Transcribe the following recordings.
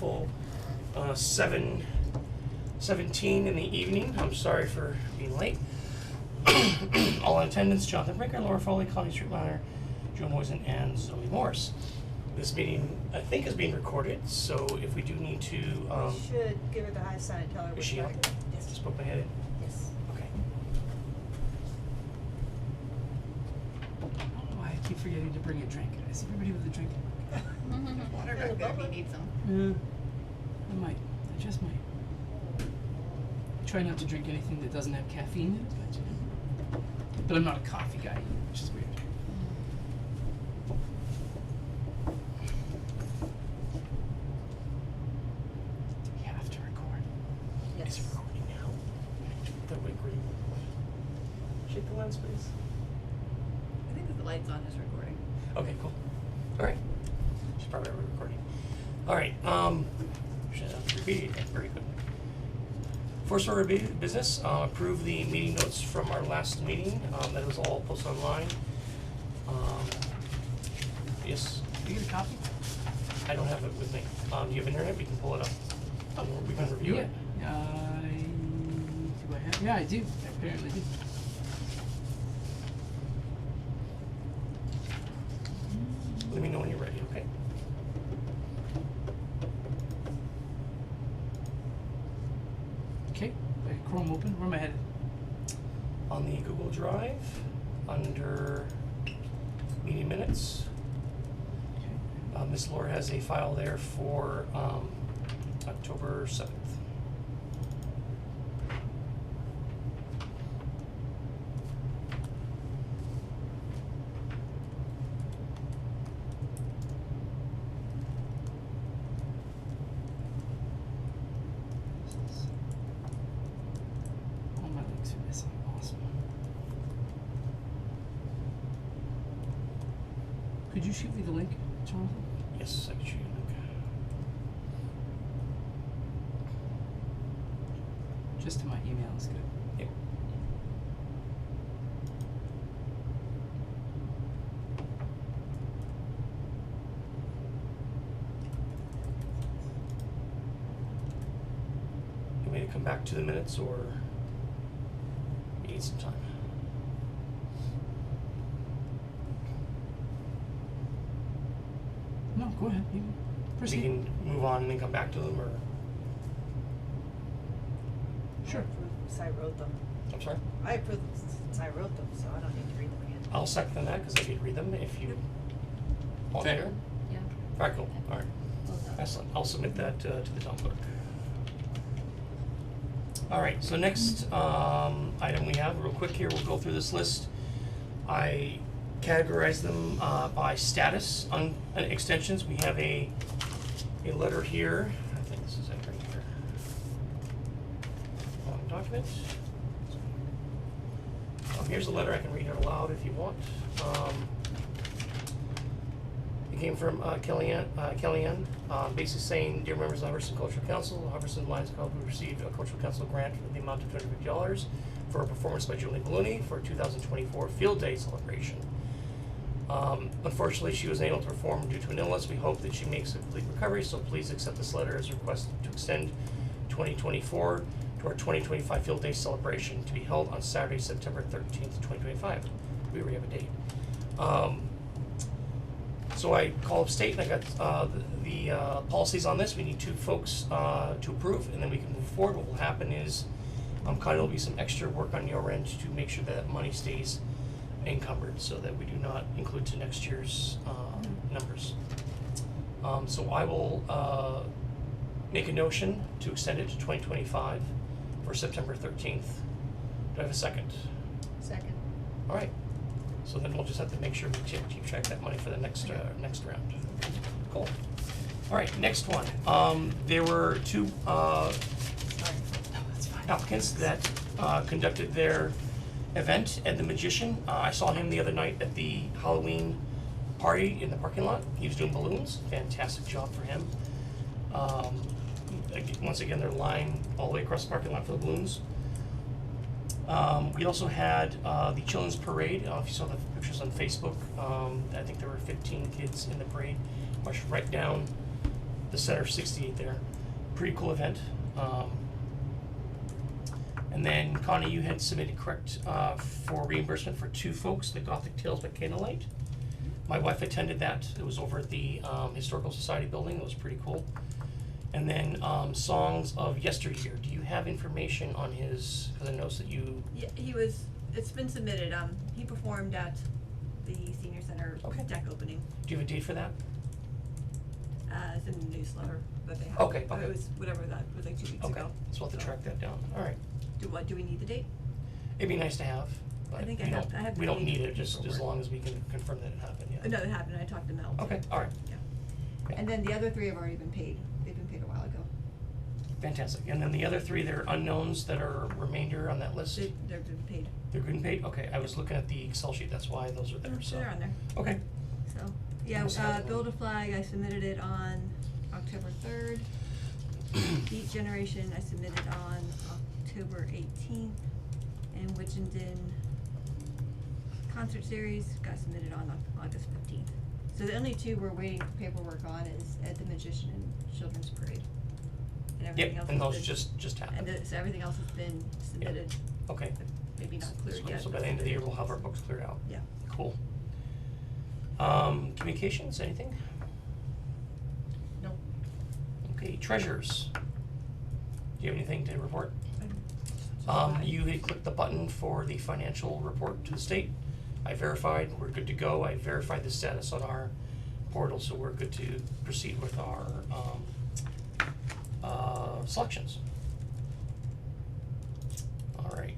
beautiful 7:17 in the evening. I'm sorry for being late. All in attendance, Jonathan Brinker, Laura Foley, Connie Streetminer, Joe Moisen, and Zoe Morse. This meeting, I think, is being recorded, so if we do need to, We should give her the high sign and tell her is we're she on? starting. Yes. Just put my head in. Yes. Okay. I don't know why I keep forgetting to bring a drink. I see everybody with a drink. Water back there if you need some. I might. I just might. I try not to drink anything that doesn't have caffeine in it, but I'm not a coffee guy, which is weird. Do we have to record? Yes. Is it recording now? The way green. Shake the lens, please. I think that the light's on is recording. Okay, cool. All right. She's probably already recording. All right. Should have repeated that very good. First order of business, approve the meeting notes from our last meeting. That was all posted online. Yes. Do you get a copy? I don't have it with me. Do you have internet? We can pull it up. We can review it. Do I have? Yeah, I do. I apparently do. Let me know when you're ready, okay? Okay, I got Chrome open. Where am I headed? On the Google Drive, under meeting minutes, Ms. Laura has a file there for October 7th. All my links are missing. Awesome. Could you shoot me the link, Jonathan? Yes, I can show you. Just to my email is good. Yep. You want me to come back to the minutes, or you need some time? No, go ahead. You can We proceed. can move on and then come back to them, or, Sure. I approve since I wrote them. I'm sorry? I approve them since I wrote them, so I don't need to read them again. I'll second that, because I did read them, if you want Fair. to. Yeah. Alright, cool, alright. Well done. Excellent, I'll submit that to the town clerk. Alright, so next item we have, real quick here, we'll go through this list. I categorized them by status on extensions. We have a letter here, I think this is it right here. Document. Here's a letter, I can read it aloud if you want. It came from Kellyanne, basically saying, dear members of the Hubbardson Cultural Council, Hubbardson Lions Club received a Cultural Council grant for the amount of $250 for a performance by Julie Ballooney for 2024 Field Day celebration. Unfortunately, she was unable to perform due to an illness. We hope that she makes a complete recovery, so please accept this letter as a request to extend 2024 to our 2025 Field Day celebration to be held on Saturday, September 13th, 2025. We already have a date. So I called up state and I got the policies on this. We need 2 folks to approve, and then we can move forward. What will happen is kind of will be some extra work on your end to make sure that money stays encumbered so that we do not include to next year's numbers. So I will make a notion to extend it to 2025 for September 13th. Do I have a second? Second. All right. So then we'll just have to make sure we keep track of that money for the next next round. Cool. All right, next one. There were 2 applicants that conducted their event at the Magician. I saw him the other night at the Halloween party in the parking lot. He was doing balloons. Fantastic job for him. Once again, they're lying all the way across the parking lot for the balloons. We also had the Children's Parade. If you saw the pictures on Facebook, I think there were 15 kids in the parade, marched right down the center of 68 there. Pretty cool event. And then Connie, you had submitted correct for reimbursement for 2 folks, the Gothic Tales by Candlelight. My wife attended that. It was over at the Historical Society building. It was pretty cool. And then Songs of Yesteryear. Do you have information on his? Because I noticed that you. Yeah, it's been submitted, he performed at the senior center Okay. deck opening. Do you have a date for that? It's in the newsletter that they have. Okay, But okay. it was whatever that, was like 2 weeks Okay, ago. so we'll have to track that down. All right. Do we need the date? It'd be nice to have, but I think we I have- don't. I have We the don't date need it, just as paperwork. long as we can confirm that it happened. Yeah. No, it happened, I talked to Mel. too. Okay. All right. Yeah. Yeah. And then the other 3 have already been paid, they've been paid a while ago. Fantastic. And then the other 3, they're unknowns that are remainder on that list. They've been paid. They're good and paid? Okay, I was looking at the Excel sheet, that's why those are there, so. They're on there. Okay, So, yeah, Must have them. Build a Flag, I submitted it on October 3rd. Beat Generation, I submitted on October 18th. And Wichenden Concert Series got submitted on August 15th. So the only 2 we're waiting for paperwork on is Ed the Magician and Children's Parade. And everything yep, else and has those been- just happened. so everything else has been submitted, Okay. but maybe not cleared yet. So by the end of the year, we'll have our books cleared out. Yeah. Cool. Communications, anything? No. Okay, treasures. Do you have anything to report? Fine. You had clicked the button for the financial report to the state. I verified, we're good to go. I verified the status on our portal, so we're good to proceed with our, selections. All right.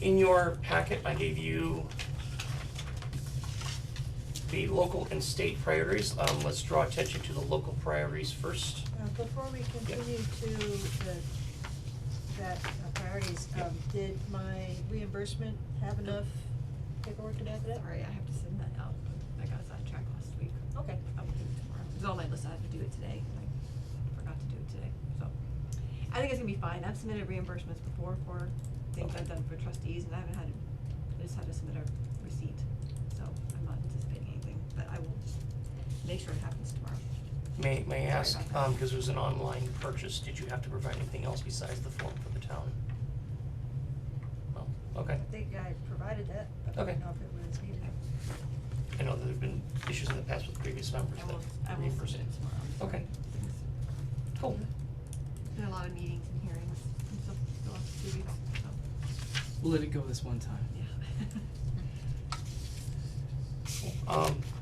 In your packet, I gave you the local and state priorities. Let's draw attention to the local priorities first. Before we continue to that priorities, Yep. did my reimbursement have enough paperwork to back it up? Sorry, I have to send that out, I got sidetracked last week. Okay. I will do it tomorrow. It was on my list, I had to do it today, and I forgot to do it today, so. I think it's gonna be fine, I've submitted reimbursements before for things I've done for trustees, and I haven't had, I just had to submit a receipt, so I'm not anticipating anything, but I will make sure it happens tomorrow. May I ask, Sorry about that. because it was an online purchase, did you have to provide anything else besides the form for the town? No, okay. I think I provided that, but I Okay. don't know if it was needed. I know that there've been issues in the past with previous members I will that reimburse submit it tomorrow. Okay, cool. Been a lot of meetings and hearings and stuff the last 2 weeks, so, We'll let it go this one time. yeah.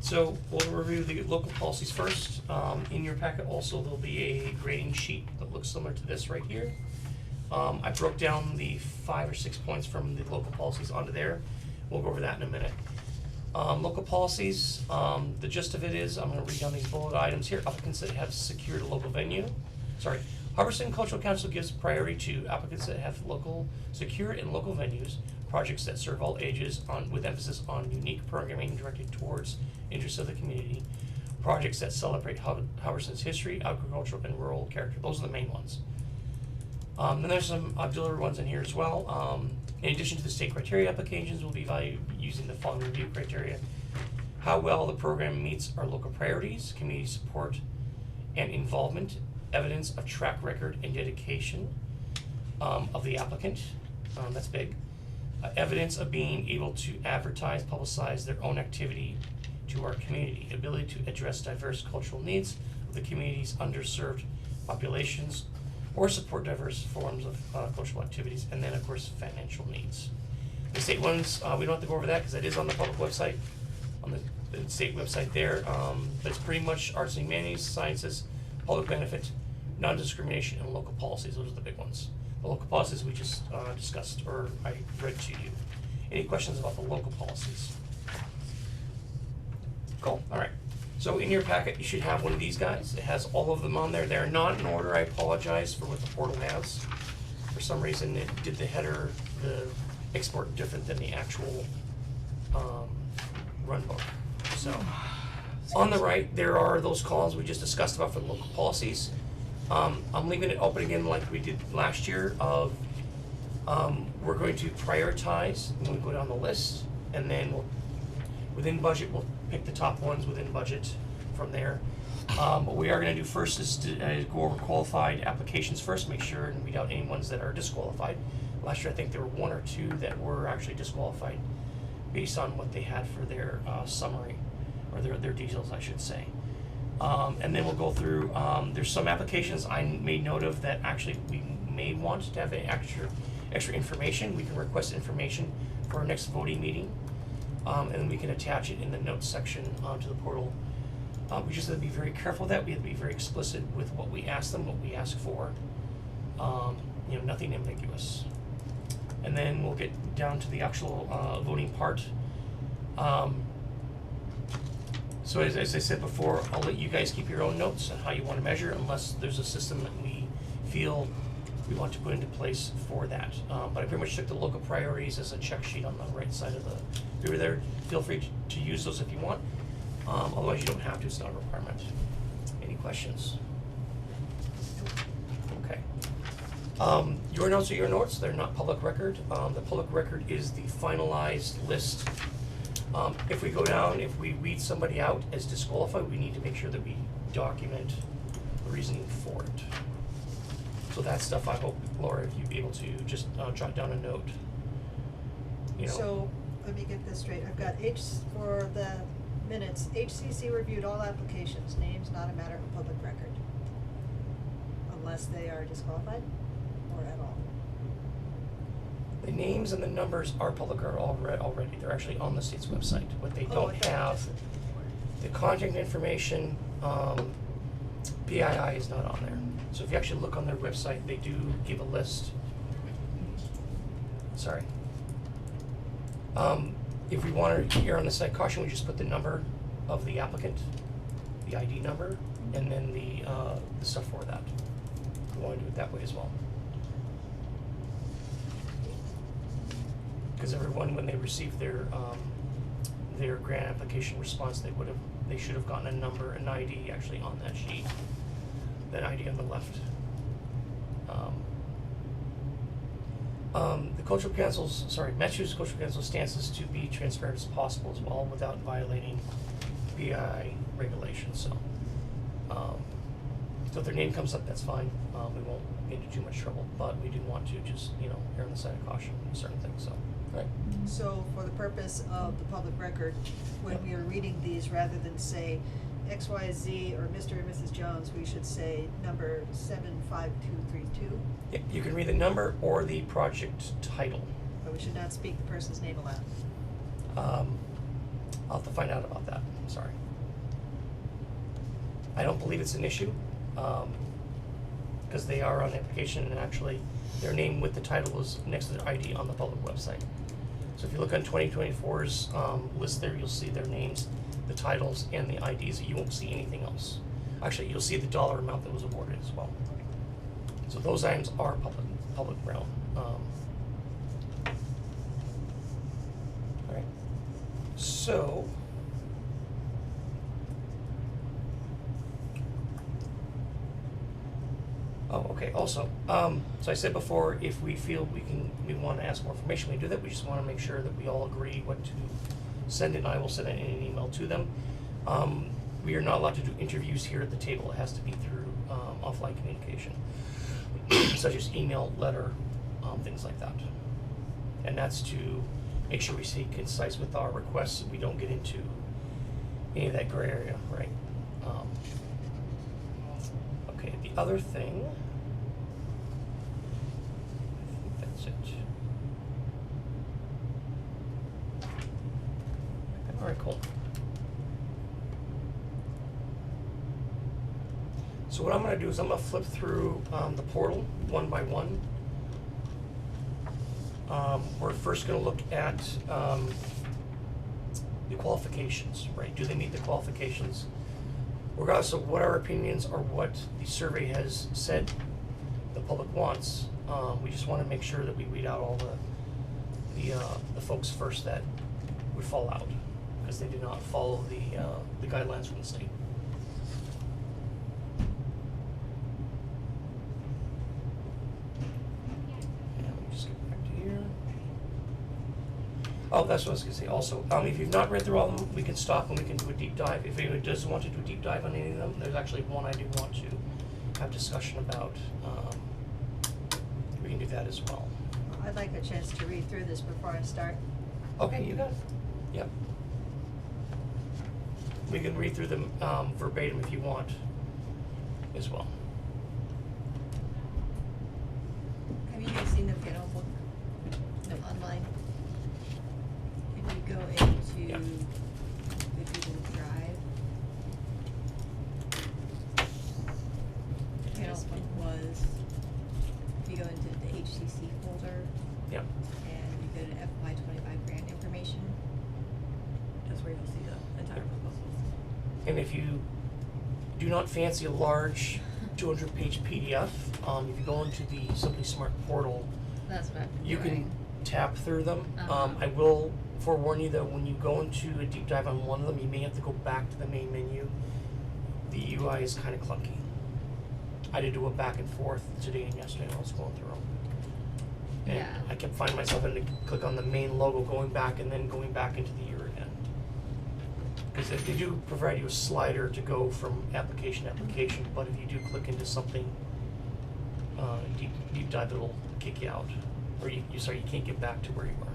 So we'll review the local policies first. In your packet also, there'll be a grading sheet that looks similar to this right here. I broke down the 5 or 6 points from the local policies onto there. We'll go over that in a minute. Local policies, the gist of it is, I'm gonna read down these bullet items here. Applicants that have secured a local venue. Hubbardston Cultural Council gives priority to applicants that have secure and local venues, projects that serve all ages with emphasis on unique programming directed towards interests of the community, projects that celebrate Hubbardston's history, agricultural, and rural character. Those are the main ones. Then there's some auxiliary ones in here as well. In addition to the state criteria applications, we'll be evaluated using the following review criteria: how well the program meets our local priorities, community support and involvement, evidence of track record and dedication of the applicant, that's big. Evidence of being able to advertise, publicize their own activity to our community, ability to address diverse cultural needs of the community's underserved populations, or support diverse forms of cultural activities, and then of course financial needs. The state ones, we don't have to go over that because it is on the public website, on the state website there, but it's pretty much arts and humanities, sciences, public benefit, non-discrimination, and local policies. Those are the big ones. The local policies we just discussed, or I read to you. Any questions about the local policies? Cool, alright. So in your packet, you should have one of these guys. It has all of them on there. They're not in order. I apologize for what the portal has. For some reason, it did the header, the export different than the actual run book. So, on the right, there are those columns we just discussed about for the local policies. I'm leaving it open again like we did last year of, we're going to prioritize when we go down the list, and then within budget, we'll pick the top ones within budget from there. What we are gonna do first is to go over qualified applications first, make sure and read out any ones that are disqualified. Last year, I think there were one or two that were actually disqualified based on what they had for their summary, or their details, I should say. And then we'll go through, there's some applications I made note of that actually we may want to have extra information. We can request information for our next voting meeting, and then we can attach it in the notes section to the portal. We just have to be very careful with that. We have to be very explicit with what we ask them, what we ask for. Nothing ambiguous. And then we'll get down to the actual voting part. So as I said before, I'll let you guys keep your own notes on how you want to measure, unless there's a system that we feel we want to put into place for that. But I pretty much took the local priorities as a check sheet on the right side of the viewer there. Feel free to use those if you want. Otherwise, you don't have to. It's not a requirement. Any questions? Okay. Your notes are your notes. They're not public record. The public record is the finalized list. If we go down, if we weed somebody out as disqualified, we need to make sure that we document the reasoning for it. So that stuff, I hope, Laura, if you'd be able to just jot down a note. So, let me get this straight, I've got for the minutes, HCC reviewed all applications, names not a matter of public record. Unless they are disqualified, or at all. The names and the numbers are public record already. They're actually on the state's website. What they Oh, I don't thought you have, just said the contact information, PII is not on there. So if you actually look on their website, they do give a list. Sorry. If we want to err on the side caution, we just put the number of the applicant, the ID number, and then the stuff for that. We want to do it that way as well. Because everyone, when they received their grant application response, they should have gotten a number, an ID actually on that sheet. That ID on the left. The Cultural Council's, Massachusetts Cultural Council stance is to be transparent as possible as well without violating PI regulations, so. So if their name comes up, that's fine. We won't get into too much trouble, but we do want to just, err on the side of caution with certain things, so, right. So for the purpose of the public record, when we are reading these, rather than say XYZ or Mr. and Mrs. Jones, we should say number 75232, Yeah, you can read the number or the project title. but we should not speak the person's name aloud. I'll have to find out about that, I'm sorry. I don't believe it's an issue, because they are on the application and actually their name with the title is next to their ID on the public website. So if you look on 2024's list there, you'll see their names, the titles, and the IDs. You won't see anything else. Actually, you'll see the dollar amount that was awarded as well. So those items are public realm. All right. So. Oh, okay, also, so I said before, if we feel we want to ask more information, we do that. We just want to make sure that we all agree what to send it, and I will send it in an email to them. We are not allowed to do interviews here at the table. It has to be through offline communication, such as email, letter, things like that. And that's to make sure we stay concise with our requests, so we don't get into any of that gray area, right? Okay, the other thing, I think that's it. All right, cool. So what I'm gonna do is I'm gonna flip through the portal one by one. We're first gonna look at the qualifications, right? Do they meet the qualifications? Regardless of what our opinions or what the survey has said the public wants, we just wanna make sure that we weed out all the folks first that would fall out, because they do not follow the guidelines from the state. And let me just get back to here. Oh, that's what I was gonna say also, if you've not read through all of them, we can stop and we can do a deep dive. If anyone does want to do a deep dive on any of them, there's actually one I do want to have discussion about, we can do that as well. I'd like a chance to read through this before I start. Okay, you got it, yep. We can read through them, verbatim if you want, as well. Have you guys seen the piano book? No, online? If you go into Yeah. the Google Drive. The piano book was, if you go into the HCC folder Yep. and you go to FY 25 grant information, that's where you'll see the entire proposals. And if you do not fancy a large 200-page PDF, if you go into the Simply Smart portal, That's what I'm you can doing. tap through them. Uh-huh. I will forewarn you that when you go into a deep dive on one of them, you may have to go back to the main menu. The UI is kind of clunky. I did do a back and forth today and yesterday when I was going through them. And Yeah. I kept finding myself having to click on the main logo, going back and then going back into the year again. Because they do provide you a slider to go from application to application, but if you do click into something deep dive, it'll kick you out, or you can't get back to where you were.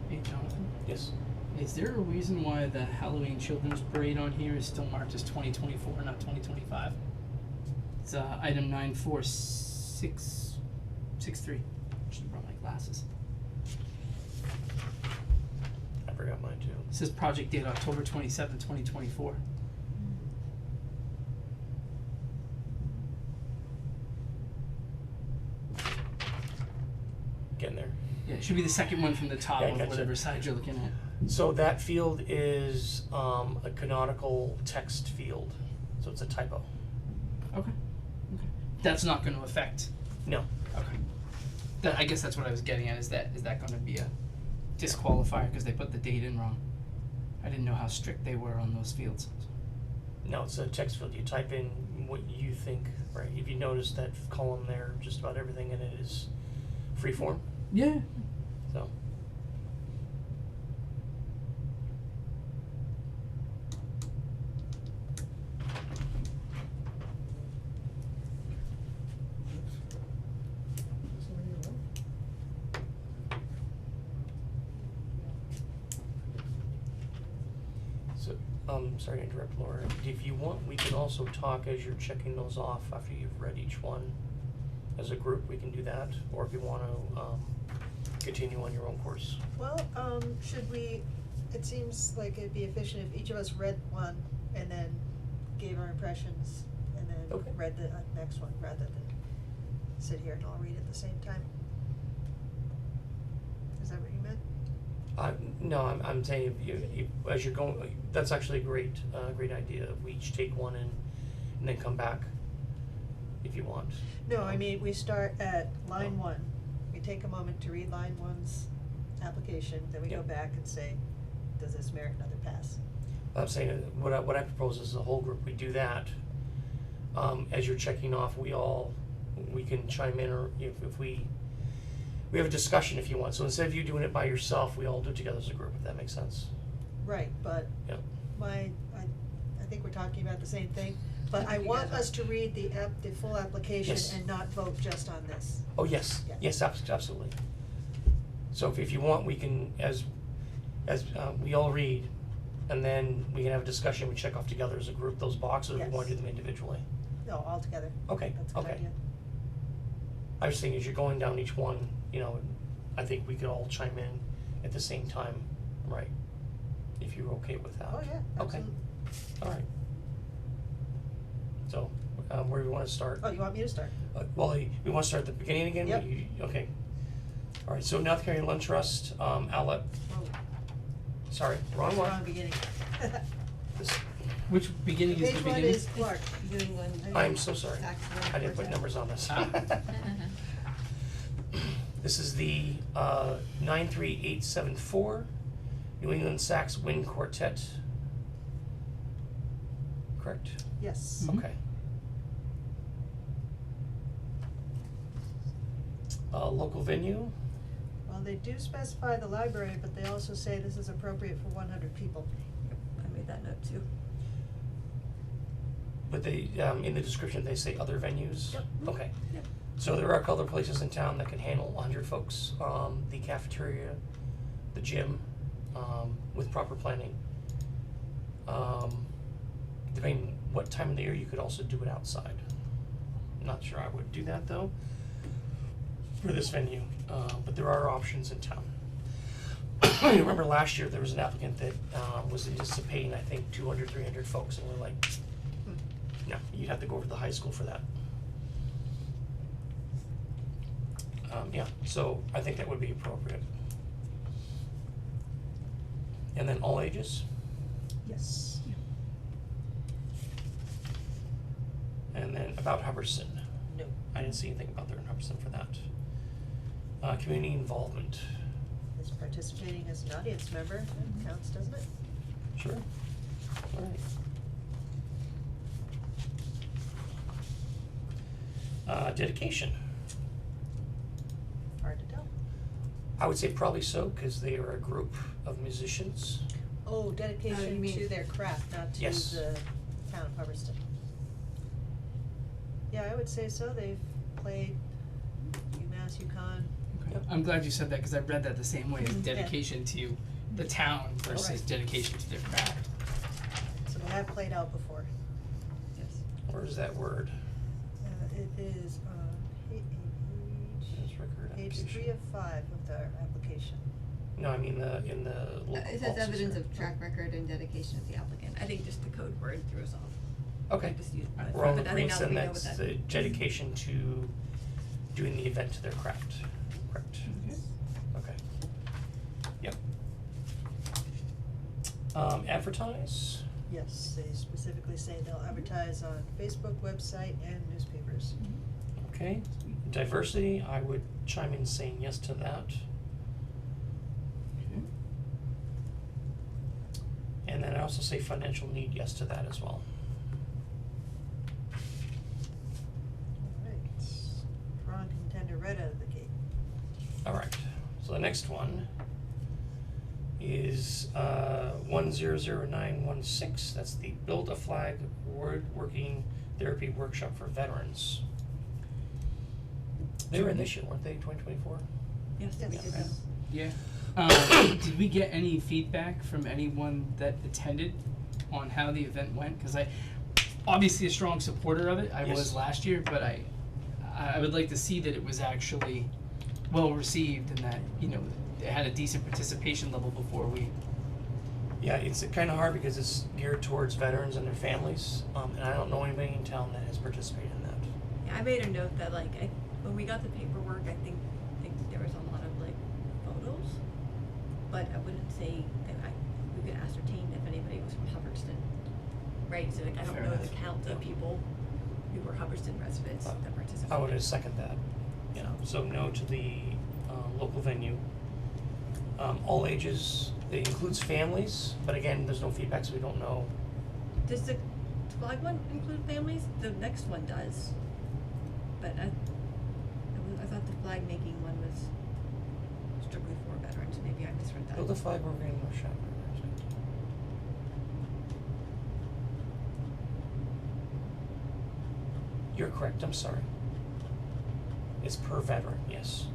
Hey, Jonathan, Yes. is there a reason why the Halloween Children's Parade on here is still marked as 2024, not 2025? It's item 94663. Should have brought my glasses. I forgot mine too. It says project date October 27, 2024. Getting there. Yeah, it should be the second one from the top Yeah, I of gotcha. whatever side you're looking at. So that field is a canonical text field, so it's a typo. Okay. Okay. That's not going to affect. No. Okay. That, I guess that's what I was getting at. Is that going to be a disqualifier because they put the date in wrong? I didn't know how strict they were on those fields. No, it's a text field. You type in what you think, right? If you notice that column there, just about everything in it is free form. Yeah. So sorry to interrupt, Laura. If you want, we can also talk as you're checking those off after you've read each one. As a group, we can do that, or if you wanna continue on your own course. Well, should we, it seems like it'd be efficient if each of us read one and then gave our impressions and then Okay. read the next one rather than sit here and all read at the same time. Is that what you meant? No, I'm saying if you, as you're going, that's actually a great idea. If we each take one and then come back. if you want. No, I mean, we start at line one, we take a moment to read line one's application, then we go Yep. back and say, does this merit another pass? I'm saying, what I propose is the whole group, we do that. As you're checking off, we can chime in, or if we have a discussion if you want, so instead of you doing it by yourself, we all do it together as a group, if that makes sense. Right, but Yep. I think we're talking about the same thing, but I I think you want guys are. us to read the full application Yes. and not vote just on this. Oh, yes, Yeah. yes, absolutely. So if you want, we can, as we all read, and then we can have a discussion, we check off together as a group those boxes, or we wanna do Yes. them individually. No, all together. Okay, That's a good okay. idea. I was thinking as you're going down each one, I think we could all chime in at the same time, right? If you're okay with that. Oh, yeah, Okay, absolutely. alright. So, where do we wanna start? Oh, you want me to start? Well, we wanna start at the beginning again? Yep. Okay. Alright, so North Carolina Land Trust, outlet, Oh, sorry, wrong one. wrong beginning. This, Which beginning is the Page one beginning? is Clark. New England. I'm so sorry. Tax I didn't put rate. numbers on this. Ah. This is the 93874 New England Sax Wind Quartet. Correct? Yes. Mhm. Okay. Local venue, Well, they do specify the library, but they also say this is appropriate for 100 people. I made that note too. but they, in the description, they say other venues? Yep. Okay. Yep. So there are other places in town that can handle 100 folks, the cafeteria, the gym, with proper planning. Depending what time of the year, you could also do it outside. Not sure I would do that though, for this venue, but there are options in town. I remember last year, there was an applicant that, was anticipating, I think, 200, 300 folks, and we're like, no, you'd have to go over to the high school for that. Yeah, so I think that would be appropriate. And then all ages, Yes. and then about Hubbardston. No. I didn't see anything about there in Hubbardston for that. Community involvement, Is participating as an audience member, that counts, doesn't it? sure, alright. Dedication, Hard to tell. I would say probably so, cause they are a group of musicians. Oh, dedication mean- to their craft, not to Yes. the town of Hubbardston. Yeah, I would say so. They've played UMass, UConn. Yep. I'm glad you said that, cause I read that the same way, as Mhm. Yeah. dedication to the town versus Right. dedication to their craft. So they have played out before. Yes. Where's that word? It is on There's record page application. 3 of 5 of their application. No, I mean in the local It says policies evidence here. of track record and dedication of the applicant. I think just the code word threw us off. Okay, Just use, Alright. we're on the but I think green, now that then we know that's what the that. dedication to doing the event to their craft, correct? Okay. Yep. Advertise, Yes, they specifically say they'll advertise on Facebook, website, and newspapers. okay. Diversity, I would chime in saying yes to that. And then I also say financial need, yes to that as well. Alright, strong contender right out of the gate. Alright, so the next one is 100916, that's the Build a Flag Working Therapy Workshop for Veterans. They were in this year, weren't they, 2024? Yes, Yes. we did Okay. that. Yeah. Did we get any feedback from anyone that attended on how the event went? Cause I, obviously a strong supporter of it, I Yes. was last year, but I would like to see that it was actually well received and that, it had a decent participation level before we. Yeah, it's kinda hard because it's geared towards veterans and their families, and I don't know anybody in town that has participated in that. Yeah, I made a note that when we got the paperwork, I think there was a lot of photos, but I wouldn't say we could ascertain if anybody was from Hubbardston, right? So I don't Fair know enough. the count of people who were Hubbardston residents that participated. I would second that, yeah, so no to the, local venue. All ages, it includes families, but again, there's no feedback, so we don't know. Does the flag one include families? The next one does. But I thought the flag making one was strictly for veterans, maybe I misread that. Build a flag organizing North Shore. You're correct, I'm sorry. It's per veteran, yes.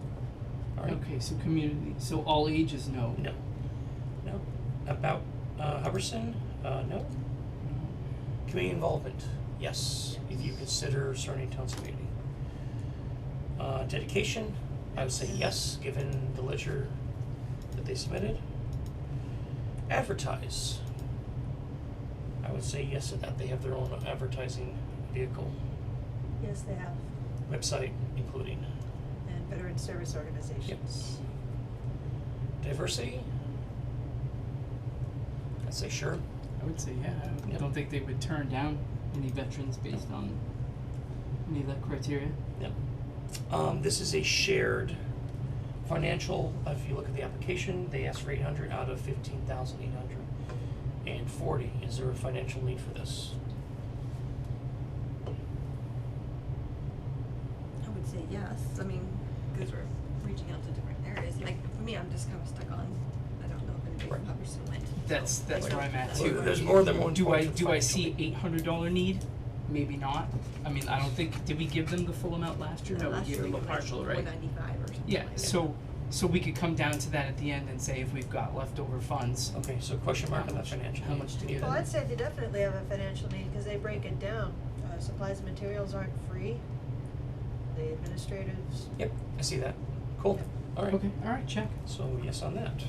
Alright. Okay, so community, so all ages, no. No. No. About, Hubbardston, no. No. Community involvement, yes, if you consider surrounding towns community. Dedication, I would say yes, given the ledger that they submitted. Advertise, I would say yes to that, they have their own advertising vehicle, Yes, they have, website including. and veteran service organizations. Diversity, I'd say sure. I would say, yeah, I Yep. don't think they would turn down any veterans based on any of that criteria. Yep. This is a shared financial, if you look at the application, they asked for 800 out of 15,840. Is there a financial need for this? I would say yes, I mean, because we're reaching out to different areas, like, for me, I'm just kind of stuck on, I don't know if anybody from Right. Hubbardston went. That's so that's I where don't- I'm at Well, too. there's more than one Do point I of do I financial see need. $800 need? Maybe not. I mean, I don't think, did we give them the full amount last year? No, we Last gave year them a we gave partial, right? 195 or something Yeah, like that. so we could come down to that at the end and say if we've got leftover funds. Okay, so question mark on that financial how need. much do we Give Well, it- I'd say they definitely have a financial need, cause they break it down, supplies and materials aren't free, the administratives, Yep, I see that. Cool, Yep. alright. Okay, alright, check. So yes on that.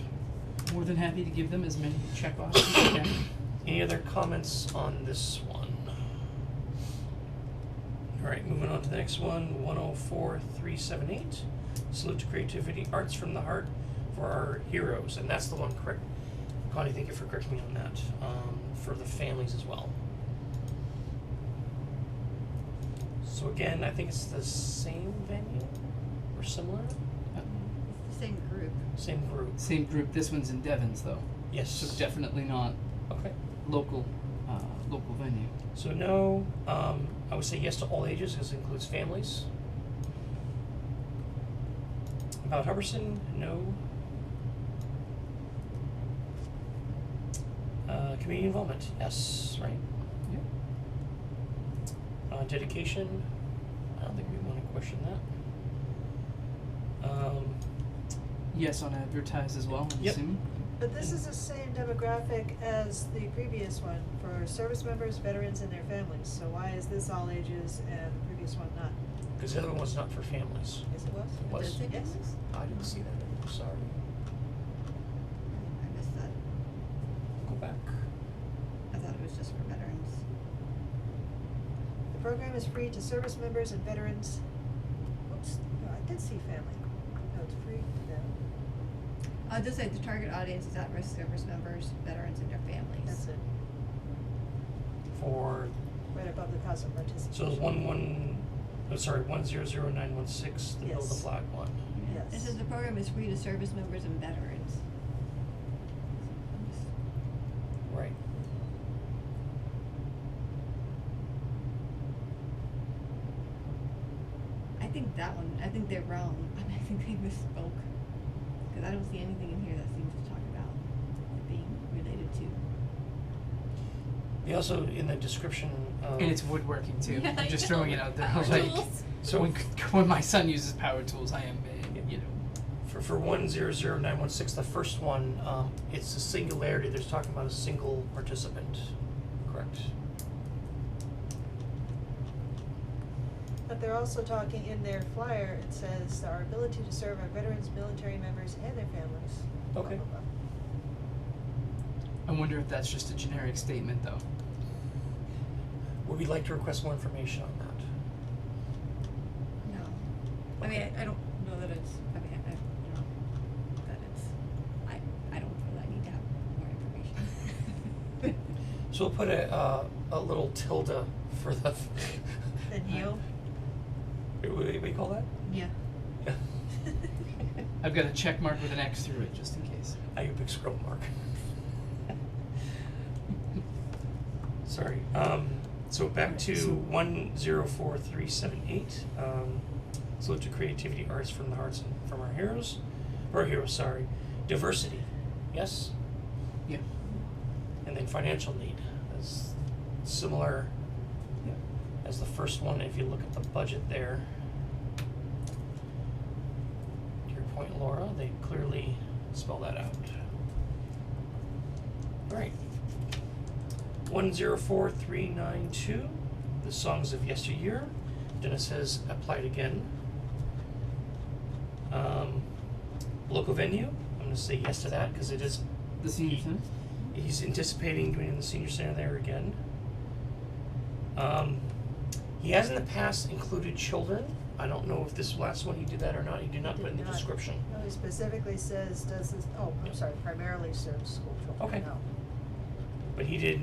More than happy to give them as many check offs as we can. Any other comments on this one? Alright, moving on to the next one, 104378. Salute to creativity, arts from the heart for our heroes, and that's the one, correct? Connie, thank you for correcting me on that, for the families as well. So again, I think it's the same venue or similar, It's the same group. same group, Same group, this one's in Devon's though, yes. so definitely not Okay, local, local venue. so no, I would say yes to all ages, cause it includes families. About Hubbardston, no. Community involvement, yes, right? Yeah. Dedication, I don't think we wanna question that. Yes on advertise as well, I'm Yep. assuming. but this is the same demographic as the previous one, for service members, veterans and their families, so why is this all ages and the previous one not? Cause the other one was not for families. Yes, it was? It was. Does it say Yes. families? I didn't see that, I'm sorry. I missed that. Go back. I thought it was just for veterans. The program is free to service members and veterans. Oops, no, I did see family. No, it's free to them. It does say the target audience is at-risk service members, veterans, and their families. That's it, For, right above the cost of participation. so 100916, the build the Yes. flag one. Yes. It says the program is free to service members and veterans. I'm just- Right. I think that one, I think they're wrong. I mean, I think they misspoke. Cause I don't see anything in here that seems to talk about it being related to. They also, in the description, And it's woodworking too, Yeah, I'm just I know. throwing it out there, Power like, tools. So- when my son uses power tools, I am, you know. for 100916, the first one, it's a singularity, there's talking about a single participant, correct? But they're also talking in their flyer, it says our ability to serve our veterans, military members and their families. blah, Okay. blah, blah. I wonder if that's just a generic statement though. Would we like to request more information on that? No. I mean, I don't know that it's, I mean, I you know, that it's, I don't feel I need to have more information. So we'll put a little tilde for the, Then you? What do you call that? Yeah. Yeah. I've got a check mark with an X through it, just in case. I get a big scroll mark. Sorry, so back to 104378, salute to creativity, arts from the hearts and from our heroes, sorry. Diversity, yes? Yeah. And then financial need, that's similar Yeah. as the first one, if you look at the budget there. To your point, Laura, they clearly spell that out. Alright. 104392, the songs of yesteryear. Dennis has applied again. Local venue, I'm gonna say yes to that, cause it is, The senior center? he's anticipating doing the senior center there again. He has in the past included children. I don't know if this last one he did that or not, he did not put in the Did not. description. No, he specifically says, does this, I'm sorry, primarily serves school children, Okay. no. But he did,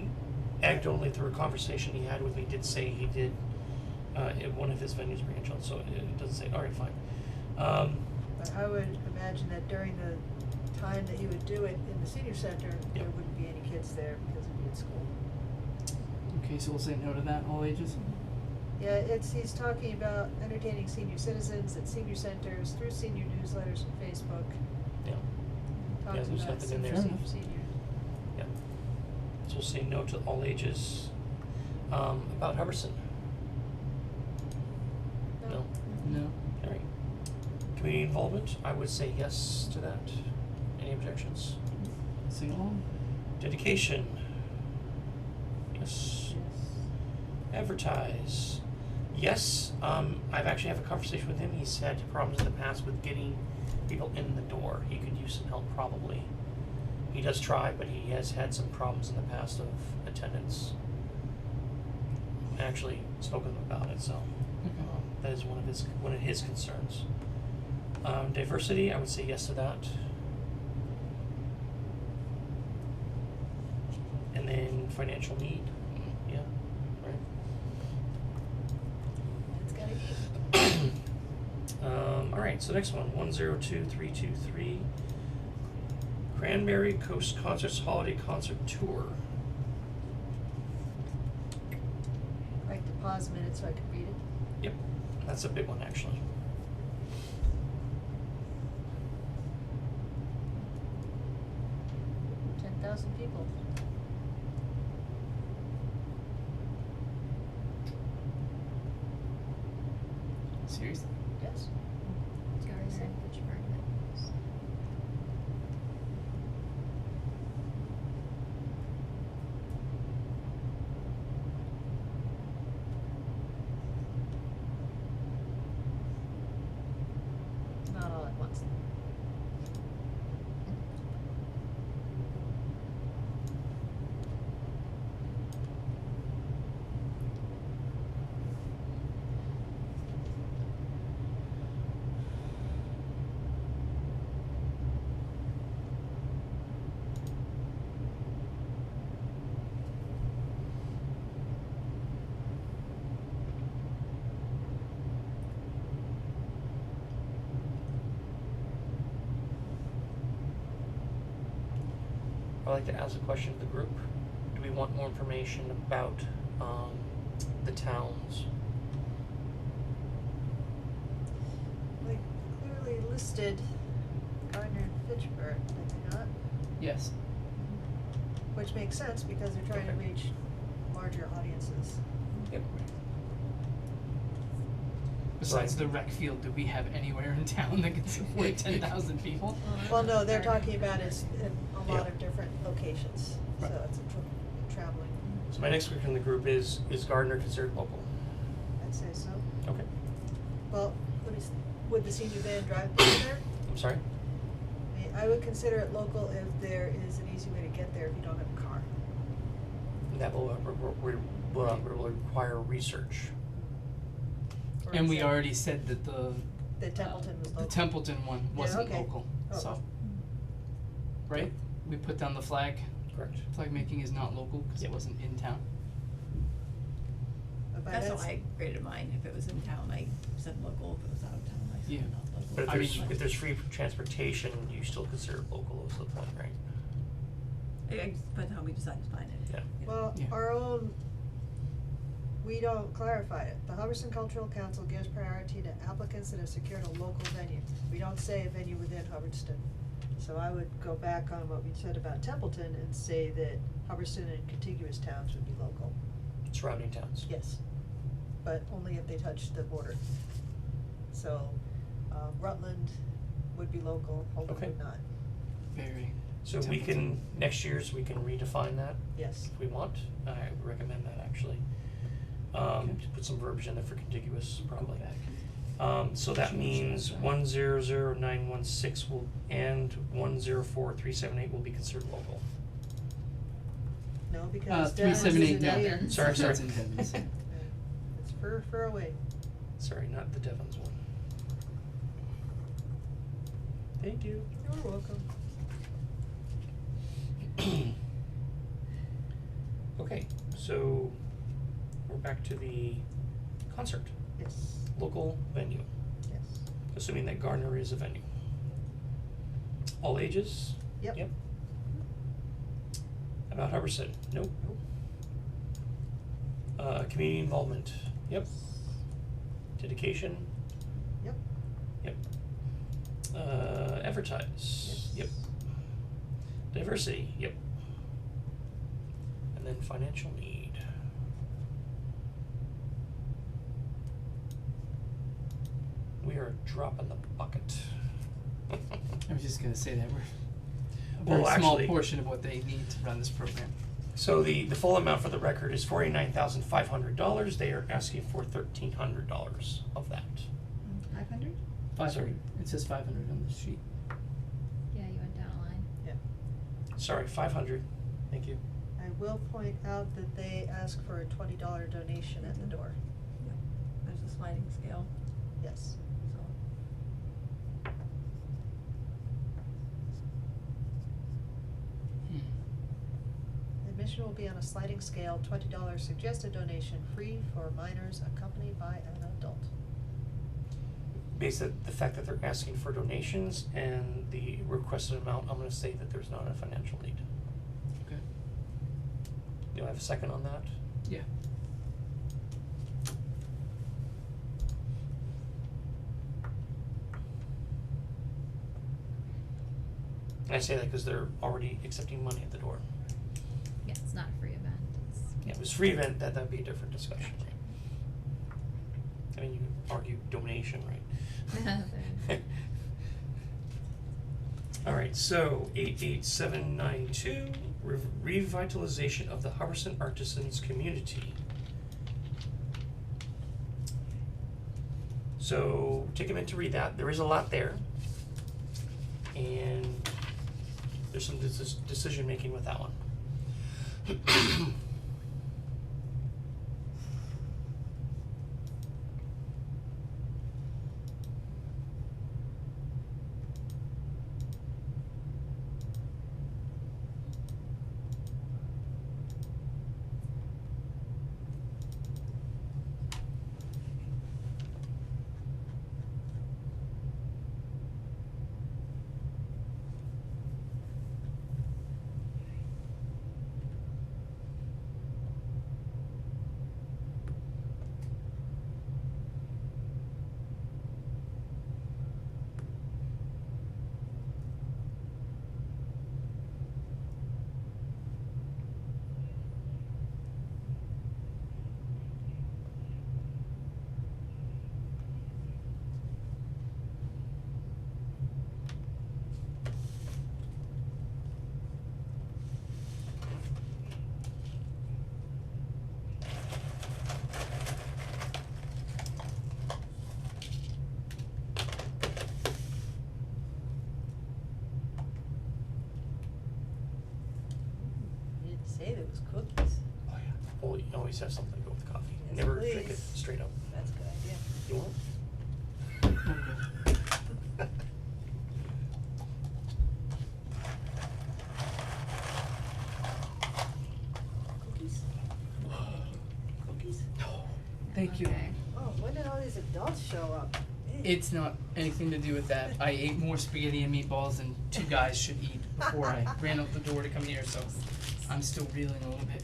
anecdotally through a conversation he had with me, did say he did, at one of his venues bring a child, so it doesn't say, alright, fine. But I would imagine that during the time that he would do it in the senior center, there Yep. wouldn't be any kids there because it'd be at school. Okay, so we'll say no to that, all ages? Yeah, he's talking about entertaining senior citizens at senior centers, through senior newsletters and Facebook. Yeah, Talks there's about nothing in there. senior, Fair enough. senior. yeah. So we'll say no to all ages. About Hubbardson? No. No. Alright. Community involvement, I would say yes to that. Any objections? Sing along? Dedication? Yes. Advertise? Yes. I've actually had a conversation with him. He's had problems in the past with getting people in the door. He could use some help probably. He does try, but he has had some problems in the past of attendance. I actually spoke with him about it, so that is one of his concerns. Diversity, I would say yes to that. And then financial need, yeah, right. It's gotta eat. Alright, so next one, 102323. Cranberry Coast Concerts Holiday Concert Tour. I'd like to pause a minute so I can read it. Yep, that's a big one actually. $10,000 people. Seriously? Yes. Not all at once. I'd like to ask a question to the group. Do we want more information about the towns? Like clearly listed Gardner and Fitchburg, did they not? Yes. Which makes sense because they're trying to Okay. reach larger audiences. Yep. Besides Right. the rec field, do we have anywhere in town that can support 10,000 people? Well, no, they're talking about is in a lot Yeah. of different locations, so Right. it's a traveling, So my next question in the group is Gardner considered local? I'd say so. Okay. Well, would the senior van drive people there? I'm sorry? I mean, I would consider it local if there is an easy way to get there if you don't have a car. That will require research. Or And is we it already said that the Templeton was the local? Templeton one wasn't okay. local, Oh. so. Right? We put down the flag. Correct. Flag making is not local because Yep. it wasn't in town. But That's how I graded mine, if it was in town, I said local, if it was out of town, I Yeah. said not local. But if I there's, mean- if there's free transportation, you still consider it local is the point, right? It just depends how we decide to define it. Yeah. Well, Yeah. our own, we don't clarify it. The Hubbardston Cultural Council gives priority to applicants that have secured a local venue. We don't say a venue within Hubbardston. So I would go back on what we said about Templeton and say that Hubbardston and contiguous towns would be local. Surrounding towns. Yes, but only if they touch the border. So, Rutland would be local, Holden Okay. would not, Very. So we can, next year's, we can redefine that yes. if we want. I would recommend that actually. Okay. To put some verbiage in there for contiguous, Go probably. back. So that Change means that. 100916 will, and 104378 will be considered local. No, because Devon's is 378 in no. Devon. Sorry, sorry. That's in Devon's. Yeah, it's fur away. Sorry, not the Devon's one. Thank you. You're welcome. Okay, so we're back to the concert, Yes, local venue, yes. assuming that Gardner is a venue. All ages? Yep. Yep. About Hubbardston? Nope. Community involvement? Yep. Dedication? Yep. Yep. Advertise? Yes. Yep. Diversity? Yep. And then financial need. We are a drop in the bucket. I was just gonna say that we're a Well, very small actually- portion of what they need to run this program. So the full amount for the record is $49,500. They are asking for $1,300 of that. 500? 500. It says 500 on the sheet. Yeah, you went down a line. Yeah. Sorry, 500. Thank you. I will point out that they ask for a $20 donation at the door, There's a sliding scale, yes. so. Admission will be on a sliding scale, $20 suggested donation, free for minors accompanied by an adult. Based on the fact that they're asking for donations and the requested amount, I'm gonna say that there's not a financial need. Okay. Do I have a second on that? Yeah. And I say that because they're already accepting money at the door. Yeah, it's not a free event. It's Yeah, if it was a free event, that'd be a different discussion, right? I mean, you could argue donation, right? Alright, so 88792, revitalization of the Hubbardston Artisans community. So, take a minute to read that, there is a lot there. And there's some decision making with that one. You didn't say there was cookies, Oh yeah. Well, you always have something to go with coffee. Yes, Never drink it please. straight up. that's a good idea. You want? Cookies? Cookies? No. Thank you. Okay. Oh, when did all these adults show up? Ew. It's not anything to do with that. I ate more spaghetti and meatballs than two guys should eat before I ran out the door to come here, so I'm still reeling a little bit.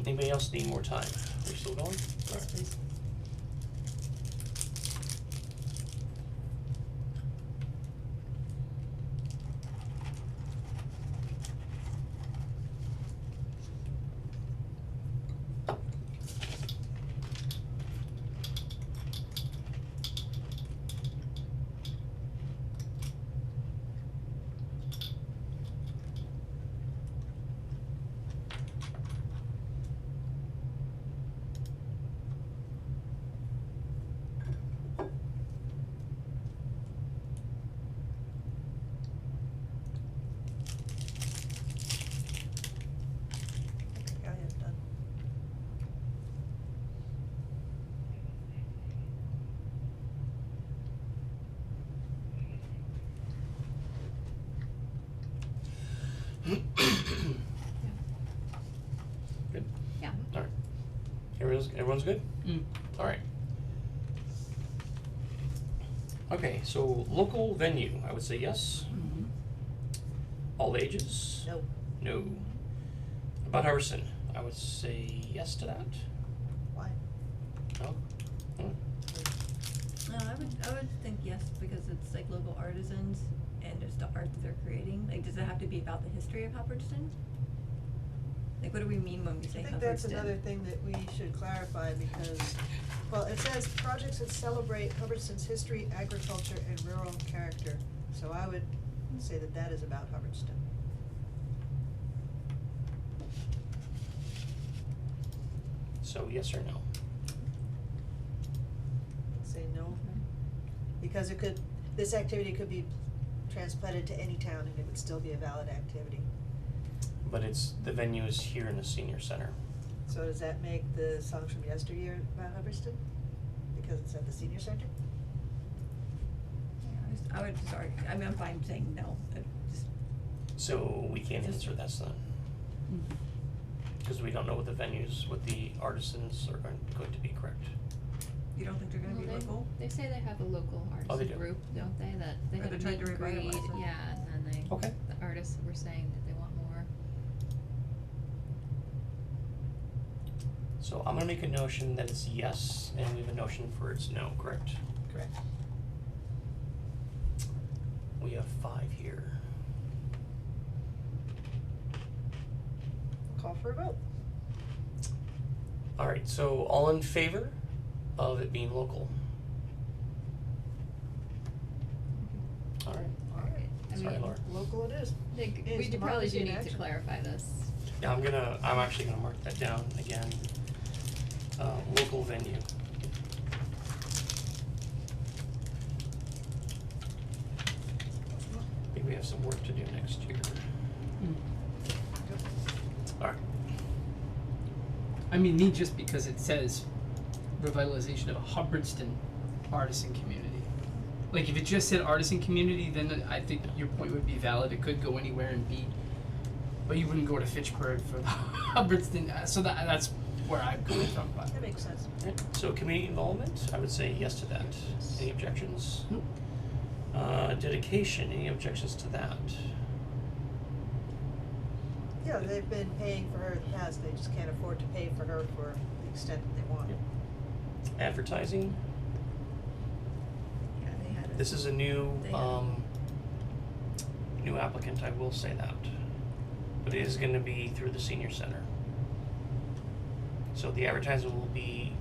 Anybody else need more time? We're still going? Yes, Alright. please. I think I am done. Good? Yeah. Alright. Everyone's good? Mm. Alright. Okay, so local venue, I would say yes. Mhm. All ages? No. No. About Hubbardston, I would say yes to that. Why? No? Hmm. No, I would think yes, because it's like local artisans and it's the art that they're creating. Like, does it have to be about the history of Hubbardston? Like, what do we mean when we say I Hubbardston? think that's another thing that we should clarify because, well, it says projects that celebrate Hubbardston's history, agriculture, and rural character. So I would say that that is about Hubbardston. So yes or no? Say no, because it could, this activity could be transplanted to any town and it would still be a valid activity. But the venue is here in the senior center. So does that make the songs from yesteryear about Hubbardston? Because it's at the senior center? Yeah, I would just argue, I mean, I'm fine saying no, just, So we can't answer that then, Mm. because we don't know what what the artisans are going to be, correct? you don't think they're gonna be Well, local? They say they have a local Oh, they artist do? group, don't they, that they Or have they're a trying meet to and greet, revitalize them. yeah, and then they, Okay. the artists were saying that they want more. So I'm gonna make a notion that it's yes, and we have a notion for it's no, correct? Correct. We have 5 here. Call for a vote. Alright, so all in favor of it being local? Alright, Alright. I sorry mean, Laura. Local it is. They, Is we do democracy probably do in need to action. clarify this. Yeah, I'm actually gonna mark that down again. Local venue. I think we have some work to do next year. Mm. Alright, I mean, me just because it says revitalization of a Hubbardston artisan community. Like, if it just said artisan community, then I think your point would be valid. It could go anywhere and be, but you wouldn't go to Fitchburg for Hubbardston. So that's where I'm coming from. But That makes sense. alright, so community involvement, I would say yes to that. Yes. Any objections? Nope. Dedication, any objections to that? Yeah, they've been paying for her in the past, they just can't afford to pay for her for the extent that they want. Yep. Advertising, Yeah, they had it. this is a new, They have- new applicant, I will say that. But it is gonna be through the senior center. So the advertisement will be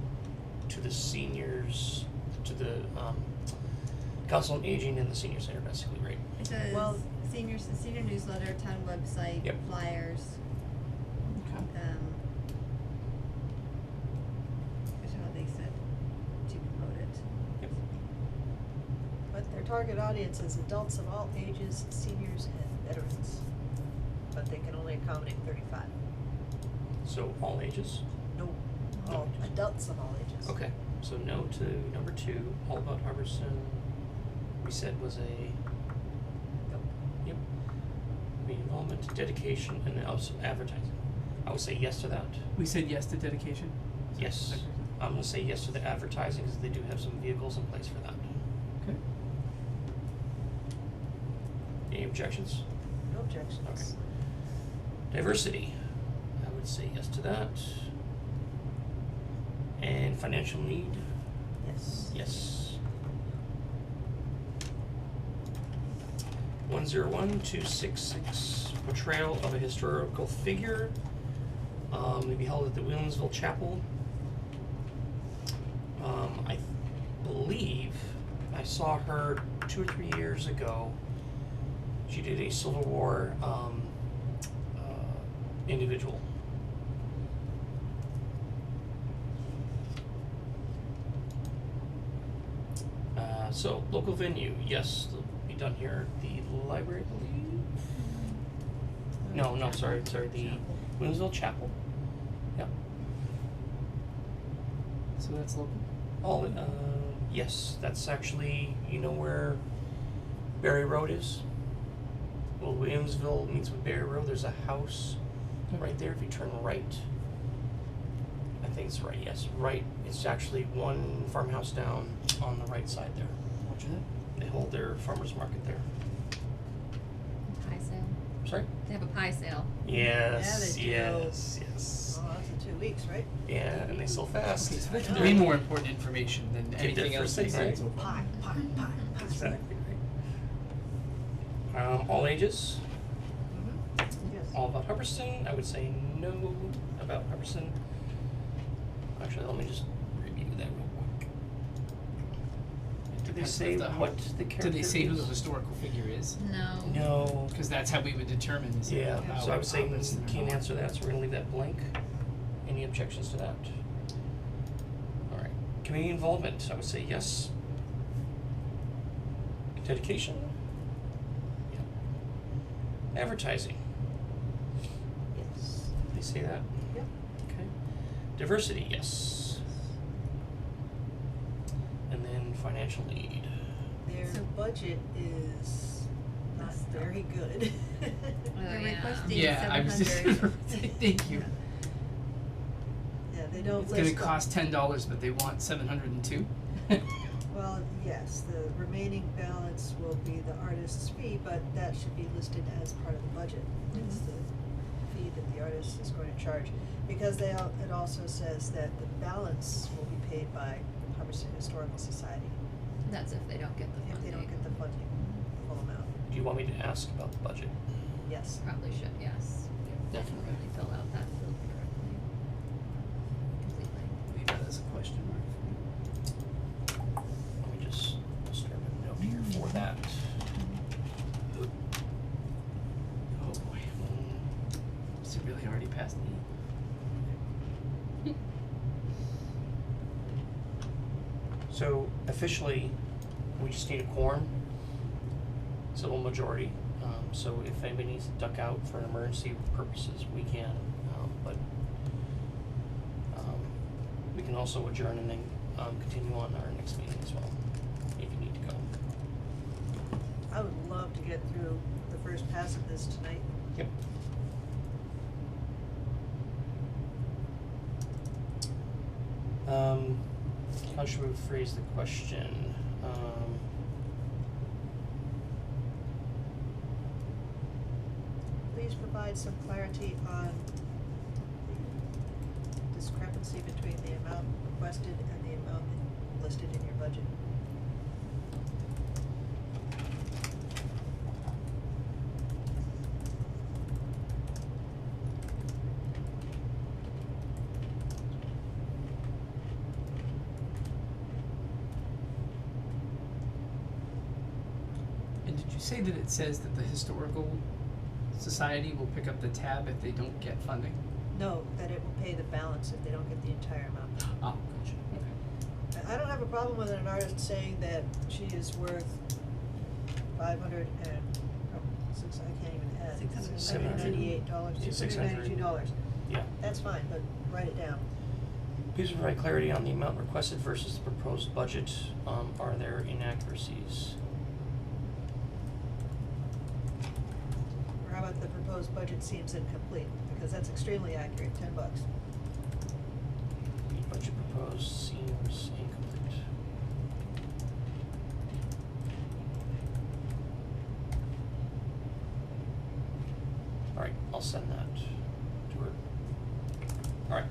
to the seniors, to the, council on aging and the senior center, basically, right? It says Well- senior newsletter, town website, Yep. flyers, okay. is how they said to promote it. Yep. But their target audience is adults of all ages, seniors and veterans. But they can only accommodate 35. So all ages? No, all adults of all ages. Okay, so no to number 2, all about Hubbardston, we said was a, Nope. yep. Community involvement. involvement, dedication, and also advertising. I would say yes to that. We said yes to dedication? Yes. I'm gonna say yes to the advertising, because they do have some vehicles in place for that. Okay. Any objections? No objections. Okay. Diversity, I would say yes to that. And financial need, Yes. yes. 101266, portrayal of a historical figure, to be held at the Williamsville Chapel. I believe I saw her 2 or 3 years ago. She did a Civil War, individual. So local venue, yes, they'll be done here at the library, I believe. No, sorry, the Williamsville Chapel. Yep. So that's local? All, yes, that's actually, you know where Berry Road is? Well, Williamsville meets with Berry Road, there's a house right there, if you turn right. I think it's right, yes, right, it's actually one farmhouse down on the right side there. Roger that. They hold their farmer's market there. Pie sale. Sorry? They have a pie sale. Yes, Yeah, they do. yes. Oh, that's in 2 weeks, right? Yeah, and they sell fast. Okay, so that's I know. way more important information than Keep anything that for else they safe, say right? so far. Pie. Exactly, right. All ages, Yes. all about Hubbardston, I would say no about Hubbardston. Actually, let me just review that real quick. Did they Depends say if the what the character Do they say who the is? historical figure is? No. No. Because that's how we would determine is it Yeah, about so I would say Hubbardston or can't not. answer that, so we're gonna leave that blank. Any objections to that? Alright, community involvement, I would say yes. Dedication? Yep. Advertising, Yes. did they say that? Yep. Okay. Diversity, yes. And then financial need. Their So- budget is not Messed up. very good. They're yeah. requesting Yeah, I was just 700. thank you. Yeah, they don't It's list gonna the- cost $10, but they want 702. Well, yes, the remaining balance will be the artist's fee, but that should be listed as part of the budget. It's the fee that the artist is going to charge. Because it also says that the balance will be paid by Hubbardston Historical Society That's if they don't get the if funding. they don't get the funding, full amount. Do you want me to ask about the budget? Yes. Probably should, yes. Definitely. Definitely fill out that field correctly. Completely. Leave that as a question mark. Let me just start a note here for that. Oh boy. Is it really already past me? So officially, we just need a quorum, civil majority. So if anybody needs to duck out for emergency purposes, we can. But we can also adjourn and then continue on our next meeting as well, if you need to go. I would love to get through the first pass of this tonight. Yep. How should we phrase the question? Please provide some clarity on the discrepancy between the amount requested and the amount listed in your budget. And did you say that it says that the historical society will pick up the tab if they don't get funding? No, that it will pay the balance if they don't get the entire amount. Oh, gotcha. Okay. I don't have a problem with an artist saying that she is worth 500 and, since I can't even add. $698, Yeah, $692. Yeah. That's fine, but write it down. Please provide clarity on the amount requested versus the proposed budget. Are there inaccuracies? Or how about the proposed proposed budget seems incomplete, because that's extremely accurate, $10. The budget proposed seems incomplete. Alright, I'll send that to her. Alright.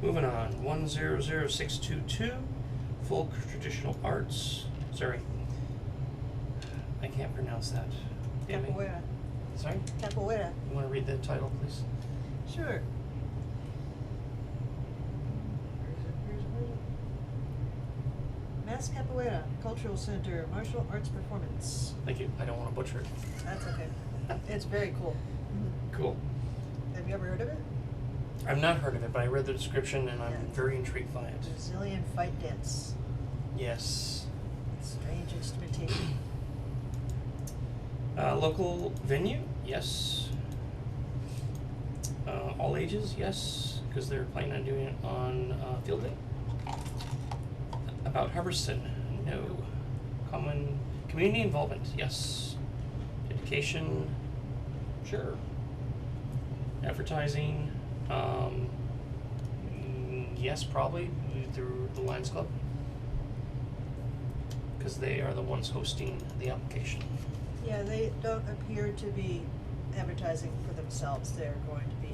Moving on, 100622, folk traditional arts, sorry. I can't pronounce that. Damn it. Capoeira. Sorry? Capoeira. You wanna read the title, please? Sure. Where is it? Mass Capoeira Cultural Center Martial Arts Performance. Thank you, I don't wanna butcher it. That's okay. It's very cool. Cool. Have you ever heard of it? I've not heard of it, but I read the description and I'm Yeah. very intrigued by it. Brazilian fight dance. Yes. Strange instrumentation. Local venue, yes. All ages, yes, because they're planning on doing it on field day. About Hubbardston, no. Common community involvement, yes. Education, sure. Advertising, yes, probably through the Lions Club, because they are the ones hosting the application. Yeah, they don't appear to be advertising for themselves. They're going to be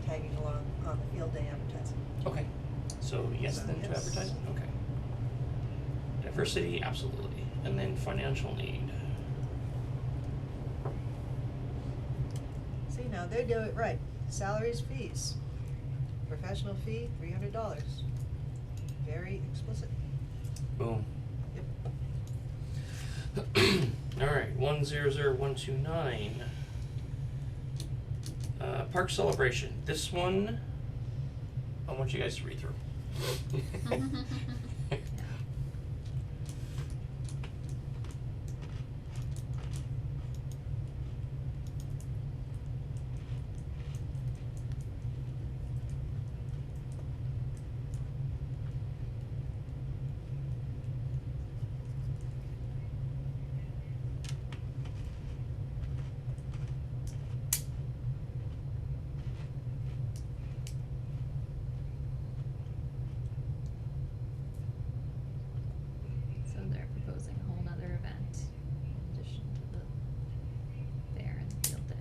tagging along on the field day advertising. Okay, so yes So then to yes. advertising, okay. Diversity, absolutely, and then financial need. See, now they do it right. Salaries, fees. Professional fee, $300. Very explicit. Boom. Yep. Alright, 100129. Park celebration. This one, I want you guys to read through. So they're proposing a whole nother event in addition to the fair and field day.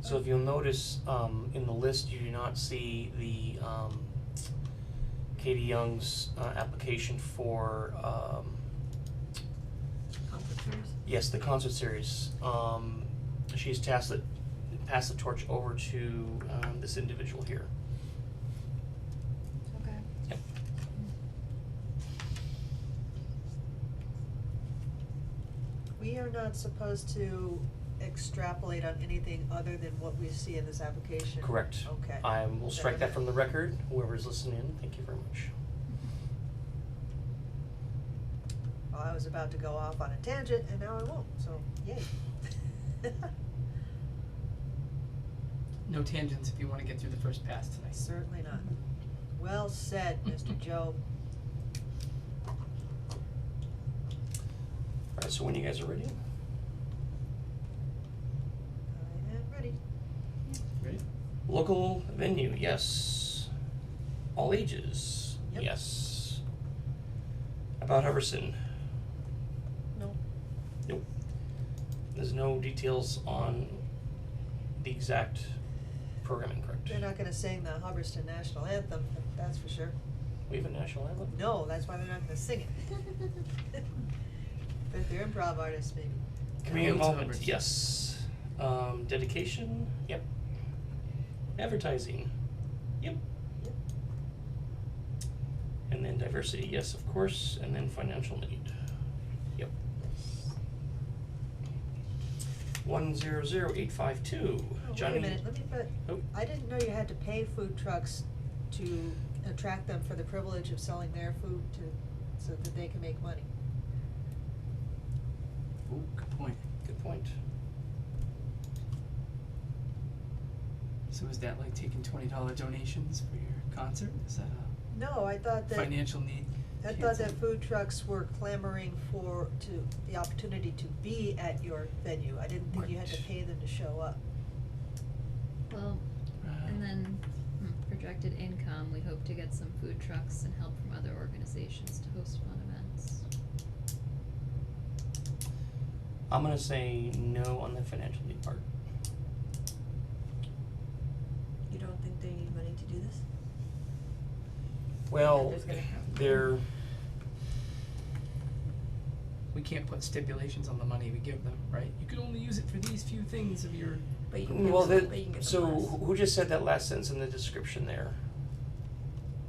So if you'll notice, in the list, you do not see the, Katie Young's, application for, Concert series. yes, the concert series. She's passed the torch over to, this individual here. Okay. Yep. We are not supposed to extrapolate on anything other than what we see in this application. Correct. Okay. I will strike that from the record, whoever's listening in, thank you very much. Well, I was about to go off on a tangent and now I won't, so yay. No tangents if you wanna get through the first pass tonight. Certainly not. Well said, Mr. Joe. Alright, so when you guys are ready, I am ready. Ready? local venue, yes. All ages, Yep. yes. About Hubbardston, No. nope. There's no details on the exact programming, correct? They're not gonna sing the Hubbardston National Anthem, that's for sure. We have a national anthem? No, that's why they're not gonna sing it. But they're improv artists, maybe. Community Hail to involvement, Hubbardston. yes. Dedication, yep. Advertising, yep. Yep. And then diversity, yes, of course, and then financial need, yep. 100852, Oh, Johnny. wait a minute, let me put, Oh. I didn't know you had to pay food trucks to attract them for the privilege of selling their food so that they can make money. Ooh, good point. Good point. So is that like taking $20 donations for your concert? Is that No, I thought a that, financial need? I thought cancel. that food trucks were clamoring for the opportunity to be at your venue. I didn't think you had to Right. pay them to show up. Well, and then projected income, we hope to get some food trucks and help from other organizations to host fun events. I'm gonna say no on the financial aid part. You don't think they need money to do this? Well, There's gonna have- they're, We can't put stipulations on the money we give them, right? You can only use it for these few things of your. But you can give well, them, but you can give them so less. who just said that last sentence in the description there?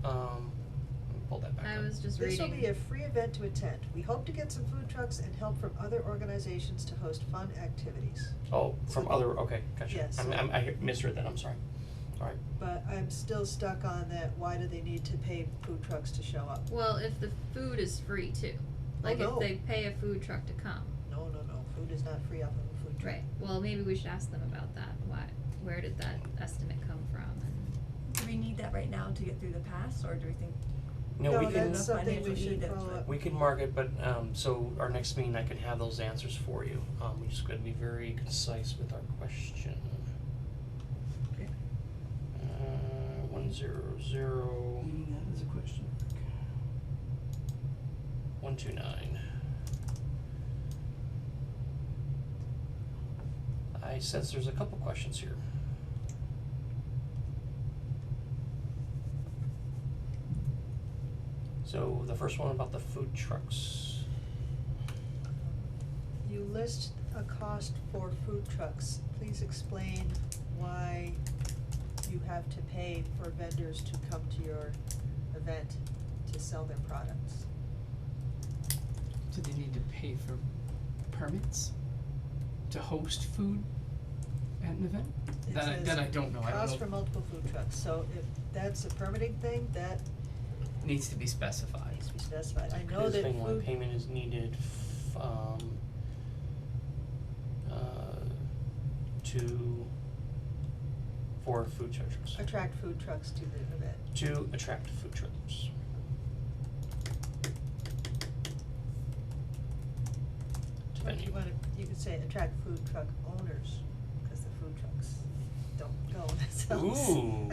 Let me pull that back I up. was just This will reading. be a free event to attend. We hope to get some food trucks and help from other organizations to host fun activities. Oh, from other, okay, gotcha. Yes. I misread that, I'm sorry. Alright, But I'm still stuck on that, why do they need to pay food trucks to show up? Well, if the food is free too, like no. if they pay a food truck to come, No, food is not free off of a food truck. right? Well, maybe we should ask them about that. Where did that estimate come from? And Do we need that right now to get through the pass, or do we think? no, we No, can, that's something we financial should need that's follow like- up. we can mark it, but, so our next meeting, I can have those answers for you. We just gotta be very concise with our question. Okay. 100. Meaning that is a question. 129. I sense there's a couple questions here. So the first one about the food trucks. You list a cost for food trucks. Please explain why you have to pay for vendors to come to your event to sell their products. Do they need to pay for permits to host food at an event? It That says I don't know. I don't Cost know. for multiple food trucks, so if that's a permitting thing, that Needs to be specified. needs to be specified. I know This that thing, when food, payment is needed, for food trucks. attract food trucks to the event. To attract food trucks. To Or if venue. you wanna, you could say attract food truck owners, cause the food trucks don't go themselves. Ooh.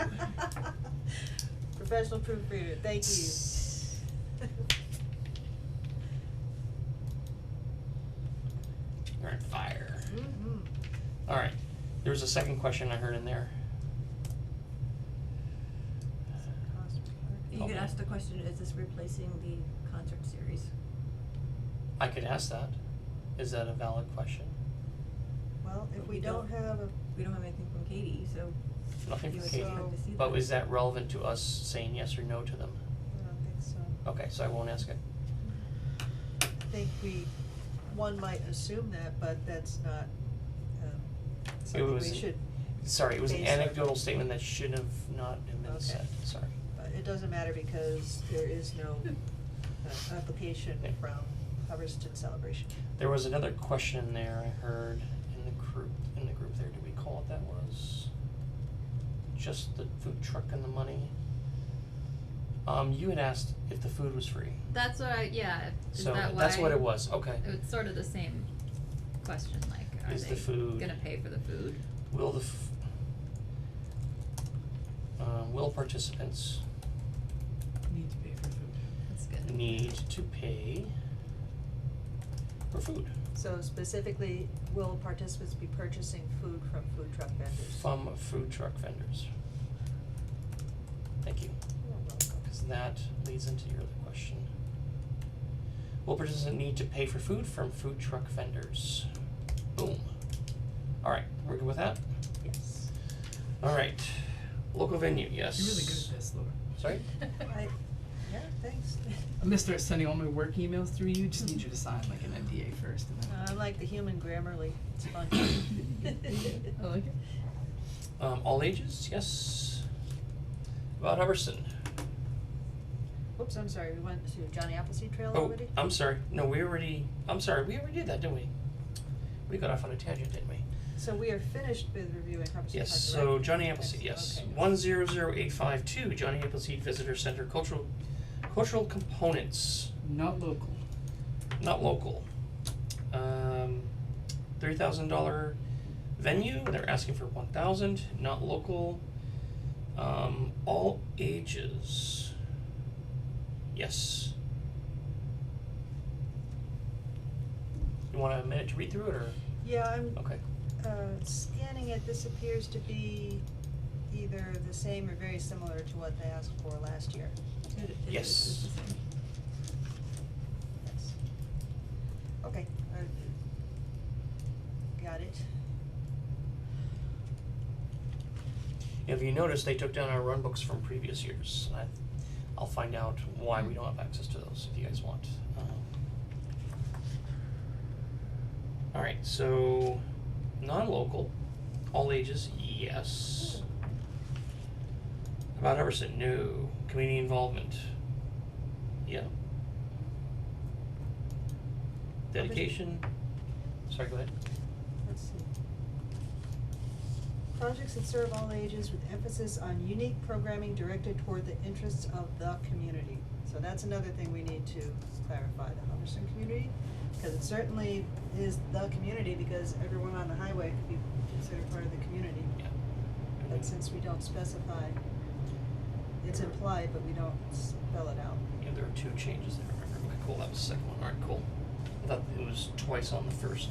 Professional proofreader, thank you. You're on fire. Mhm. Alright, there was a second question I heard in there. Cost per You park. could Okay. ask the question, is this replacing the concert series? I could ask that. Is that a valid question? Well, if But we we don't don't. have a, We don't have anything from Katie, so Nothing you from would Katie. expect to see But that. is that relevant to us saying yes or no to them? I don't think so. Okay, so I won't ask it. I think one might assume that, but that's not, something was we an- should, Sorry, it was an Base it. anecdotal statement that should have not have been Okay. said, sorry. but it doesn't matter because there is no, application Yeah. from Hubbardston Celebration. There was another question there I heard in the group there, do we call it that was just the food truck and the money? You had asked if the food was free, that's what is so that why? that's what it was, okay. It's sort of the same question, like, are Is they the food- gonna pay for the food? Will will participants Need to pay for food. That's good. need to pay for food So specifically, will participants be purchasing food from food truck vendors? from food truck vendors? Thank you. You're welcome. Because that leads into your other question. Will participants need to pay for food from food truck vendors? Boom. Alright, we're good with that? Yes. Alright. Local venue, yes. You're really good at this, Laura. Sorry? Yeah, thanks. I'm gonna start sending all my work emails through you. Just need you to sign like an NDA first, and then. I'm like the human Grammarly, it's fun. I like it. All ages, yes. About Hubbardston. Oops, I'm sorry, we went to Johnny Appleseed Trail Oh, already? I'm sorry. No, we already did that, didn't we? We got off on a tangent, didn't we? So we are finished with reviewing Hubbardston Park and Yes, Rec. so Johnny Appleseed, yes. Okay. 100852, Johnny Appleseed Visitor Center Cultural components, Not local. not local. $30,000 venue, they're asking for 1,000, not local. All ages. Yes. You want a minute to read through it, or? Yeah, I'm Okay. Scanning it, this appears to be either the same or very similar to what they asked for last year. It Yes. is the same. Yes. Okay, got it. If you notice, they took down our run books from previous years. I'll find out why we don't have access to those if you guys want. Alright, so non-local, all ages, yes. About Hubbardson, no. Community involvement, yeah. Dedication, sorry, go ahead. Let's see. Projects that serve all ages with emphasis on unique programming directed toward the interests of the community. So that's another thing we need to clarify, the Hubbardston community, because it certainly is the community, because everyone on the highway could be considered part of the community. Yeah. But since we don't specify, it's implied, but we don't spell it out. Yeah, there are 2 changes there, remember. Okay, cool, that was the second one, alright, cool. I thought it was twice on the first,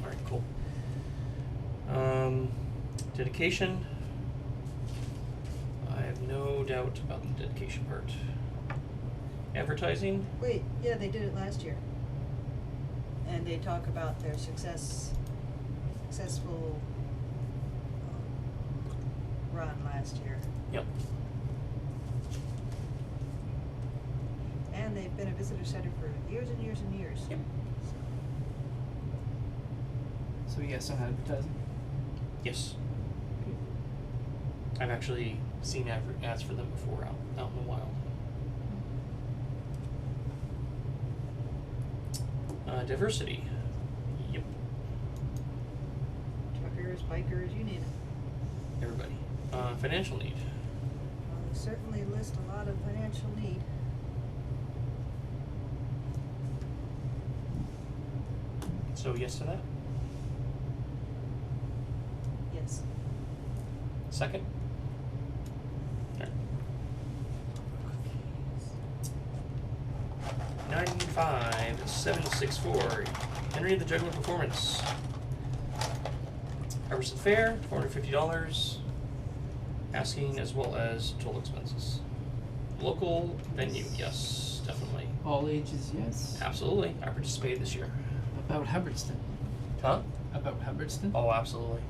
alright, cool. Dedication. I have no doubt about the dedication part. Advertising, Wait, yeah, they did it last year. And they talk about their successful run last year. yep, And they've been a visitor center for years and years and years. Yep. So yes on advertising. yes. I've actually seen ads for them before out in the wild. Diversity, yep, Truckers, bikers, you name it. everybody. Financial need, They certainly list a lot of financial need. so yes to that. Yes. Second? Okay. 95764, Henry the Juggler Performance. Hubbardson Fair, $450, asking as well as total expenses. Local venue, yes, definitely. All ages, yes. Absolutely, I participated this year. About Hubbardston. Huh? About Hubbardston. Oh, absolutely.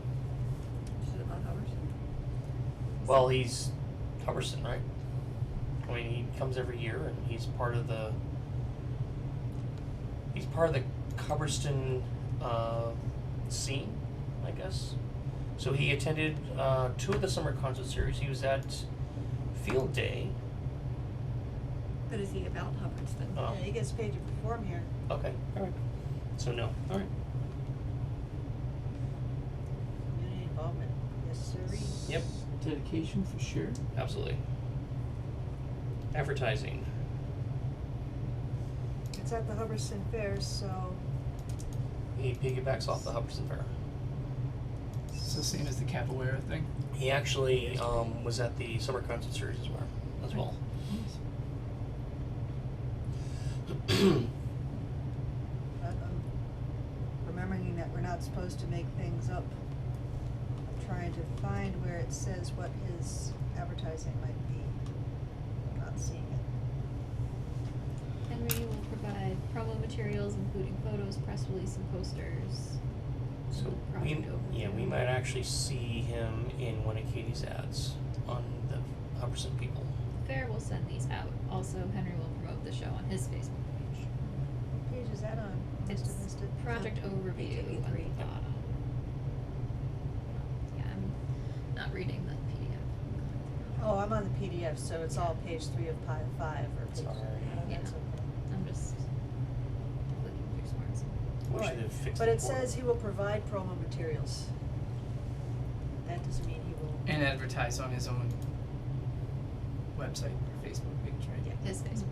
Is it about Hubbardston? Well, he's Hubbardson, right? I mean, he comes every year, and he's part of the Hubbardston scene, I guess. So he attended 2 of the summer concert series. He was at Field Day. But is he about Hubbardston? Oh. Yeah, he gets paid to perform here. Okay, all right. So no, all right. Community involvement, yes sirree. Yep, Dedication for sure. absolutely. Advertising. It's at the Hubbardston Fair, so He piggybacks off the Hubbardston Fair. It's the same as the capoeira thing. He actually was at the summer concert series as well. I'm remembering that we're not supposed to make things up. I'm trying to find where it says what his advertising might be. I'm not seeing it. Henry will provide promo materials including photos, press release, and posters. So Project overview. we might actually see him in one of Katie's ads on the Hubbardston People. Fair will send these out. Also, Henry will promote the show on his Facebook page. What page is that on? Must It's have missed it. project overview at the AKB3. bottom. Yeah, I'm not reading the PDF. Oh, I'm on the PDF, so it's all page 3 of 5 or page. Sorry. Yeah. That's okay. I'm just clicking through smarts. We Alright, should have fixed but the it portal. says he will provide promo materials. That doesn't mean he will. And advertise on his own website or Facebook page, right? Yeah. His Facebook.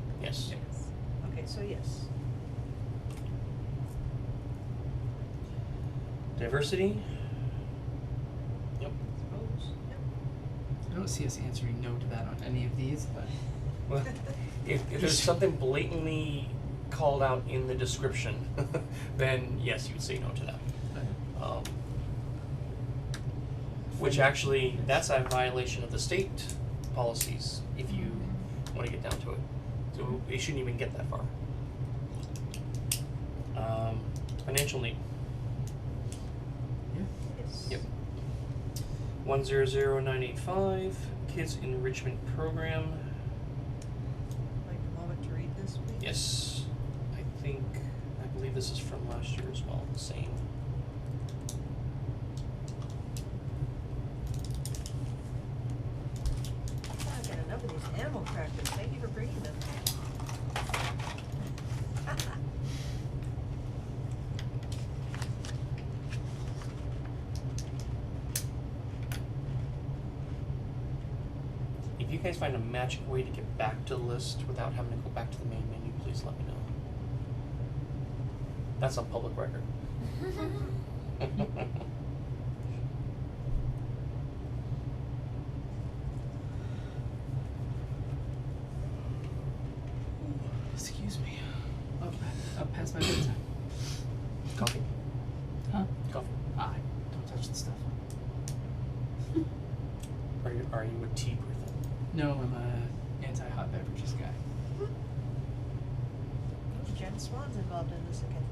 Diversity? Yep. Suppose, yep. I don't see us answering no to that on any of these, but Well, if there's something blatantly called out in the description, then yes, you would say no to that. Which actually, that's a violation of the state policies, if you wanna get down to it. So it shouldn't even get that far. Financial need. Yes. Yep. 100985, kids enrichment program. Like a moment to read this, please? Yes, I believe this is from last year as well, the same. I got enough of these animal crackers, thank you for bringing them. If you guys find a magic way to get back to the list without having to go back to the main menu, please let me know. That's on public record. excuse me. Up past my bedtime. Coffee? Huh? Coffee. Ah, don't touch the stuff. Are you a tea person? No, I'm a anti-hot beverages guy. Jen Swan's involved in this again.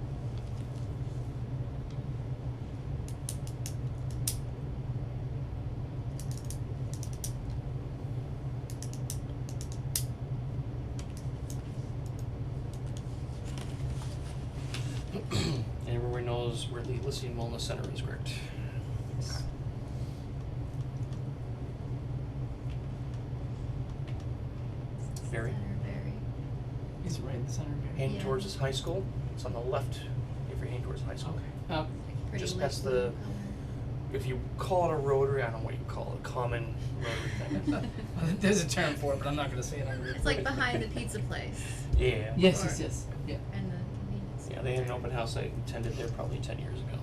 And everyone knows where the Elysian Wellness Center is, correct? Yes. Barry? Very. Is it right in the center of here? Heading Yeah. towards his high school. It's on the left if you're heading towards high school. Okay. Pretty Just light past blue the- color. If you call it a rotary, I don't know what you call it, a common rotary thing. There's a term for it, but I'm not gonna say it on It's like behind the pizza place Yeah. Yes, Or- yes, yes. Yeah. and the convenience. Yeah, they had an open house. I attended there probably 10 years ago.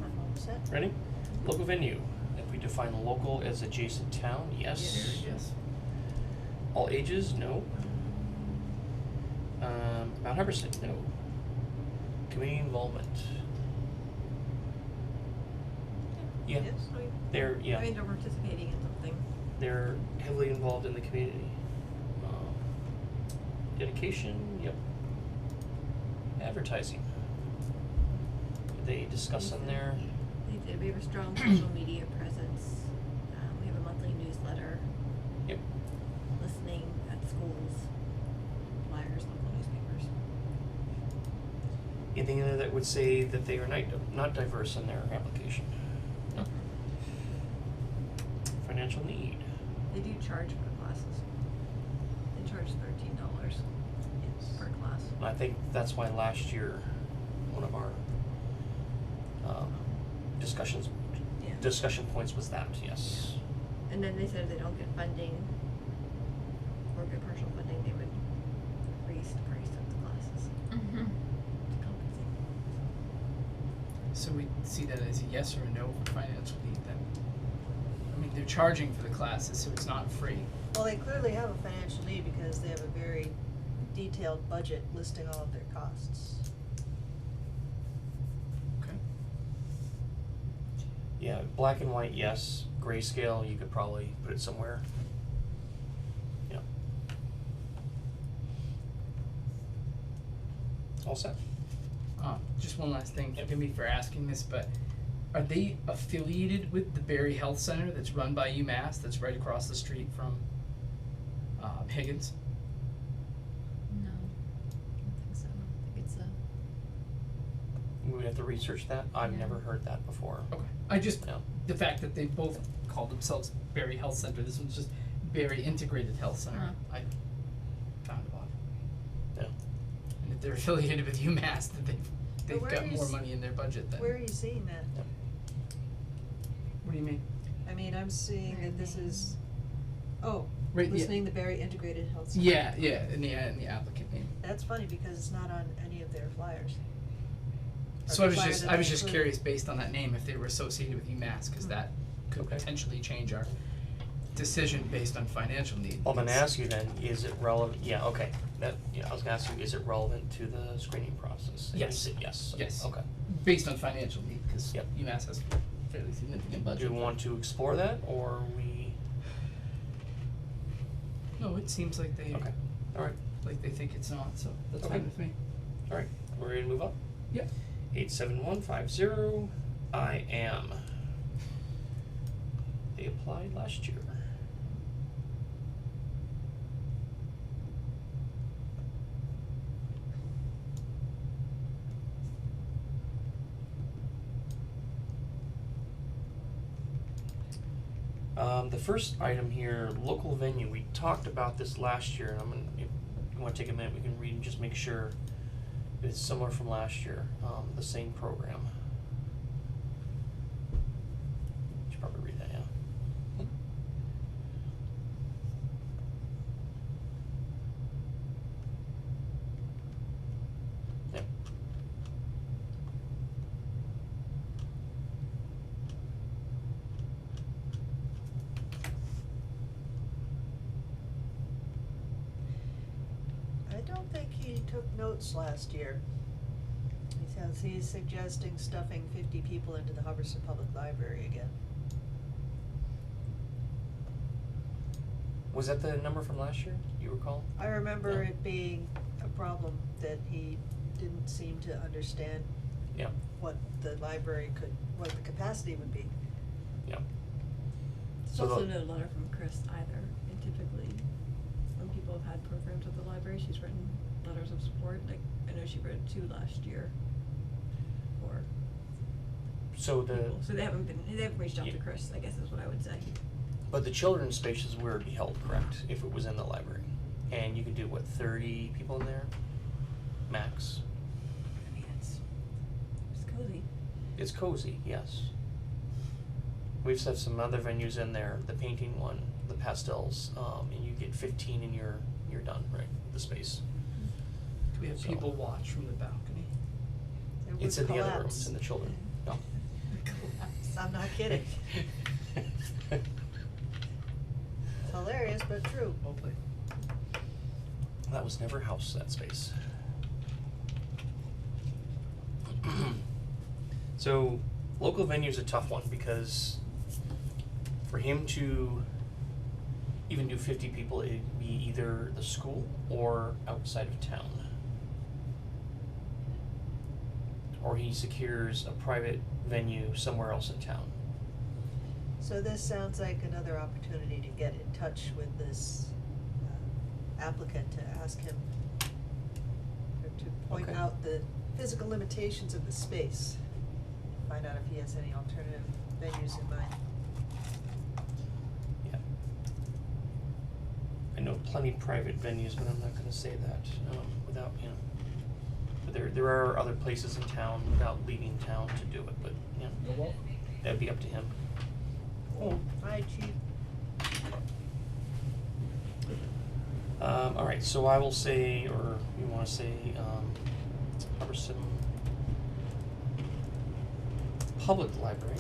I'm all set. Ready? Local venue. If we define local as adjacent town, yes. Yes. All ages, no. Mount Hubbardson, no. Community involvement. Yeah, Yes. I mean, they're, yeah, I mean, they're participating in something. they're heavily involved in the community. Dedication, yep. Advertising. They discuss on there. They did, we have a strong social media presence, we have a monthly newsletter, Yep. listening at schools, flyers, local newspapers. Anything in there that would say that they are not diverse in their application? No. Financial need. They do charge for classes. They charge $13 Yes. per class. I think that's why last year, one of our discussion points was that, yes. And then they said if they don't get funding or get partial funding, they would raise the price of the classes Mm-hmm. to compensate. So we see that as a yes or a no for financial need then? I mean, they're charging for the classes, so it's not free. Well, they clearly have a financial need because they have a very detailed budget listing all of their costs. Okay. Yeah, black and white, yes. Grayscale, you could probably put it somewhere. Yeah. All set. Just one last thing, forgive me for asking this, but are they affiliated with the Berry Health Center that's run by UMass, that's right across the street from Higgins? No, I don't think so. I think it's a. We would have to research that. I've Yeah. never heard that before. Okay, I just, No. the fact that they both call themselves Berry Health Center, this one's just Berry Integrated Health Center, Uh-huh. I found it odd. Yeah. And if they're affiliated with UMass, that they've where got are you more s- money in their budget than. Where are you seeing that? What do you mean? I mean, I'm seeing that this is, oh, Right, yeah. listening the Berry Integrated Health Center. Yeah, in the applicant name. That's funny because it's not on any of their flyers. Or So I the was flyer just that I was they just included. curious based on that name if they were associated with UMass, cause that could Okay. potentially change our decision based on financial need. Well, I'm gonna because- ask you then, is it relevant, yeah, okay, I was gonna ask you, is it relevant to the screening process? And you Yes. said yes, so, Yes. okay. Based on financial need, cause Yep. UMass has a fairly significant budget. Do we want to explore that, or we, No, it seems like they, okay, alright, like they think it's not, so that's Okay. fine with me. alright, we're ready to move on? Yep. 87150, I am. They applied last year. The first item here, local venue, we talked about this last year, and I'm gonna, if you wanna take a minute, we can read and just make sure it's similar from last year, the same program. Should probably read that, yeah. Yeah. I don't think he took notes last year. He says he's suggesting stuffing 50 people into the Hubbardston Public Library again. Was that the number from last year, you recall? I remember Yeah. it being a problem that he didn't seem to understand Yeah, what the library what the capacity would be. yeah. There's So also the- no letter from Chris either, and typically, when people have had programs at the library, she's written letters of support, like, I know she wrote 2 last year for So people, so they haven't reached out to Yeah. Chris, I guess is what I would say. but the children's space is where it'd be held, correct, if it was in the library? And you could do, what, 30 people in there? Max? I mean, it's cozy. It's cozy, yes. We've set some other venues in there, the painting one, the pastels, and you get 15 and you're done, right, the space. Do we have So- people watch from the balcony? It It's would in the other room, collapse. it's in the children, no. I'm not kidding. It's hilarious, but true. Well played. That was never house, that space. So, local venue's a tough one because for him to even do 50 people, it'd be either the school or outside of town. Or he secures a private venue somewhere else in town. So this sounds like another opportunity to get in touch with this applicant to ask him or to point Okay. out the physical limitations of the space. Find out if he has any alternative venues in mind. Yeah. I know plenty of private venues, but I'm not gonna say that, without, you know. But there are other places in town without leaving town to do it, but, you know, that'd be up to him. Oh, hi, chief. Alright, so I will say, or you wanna say, Hubbardston Public Library.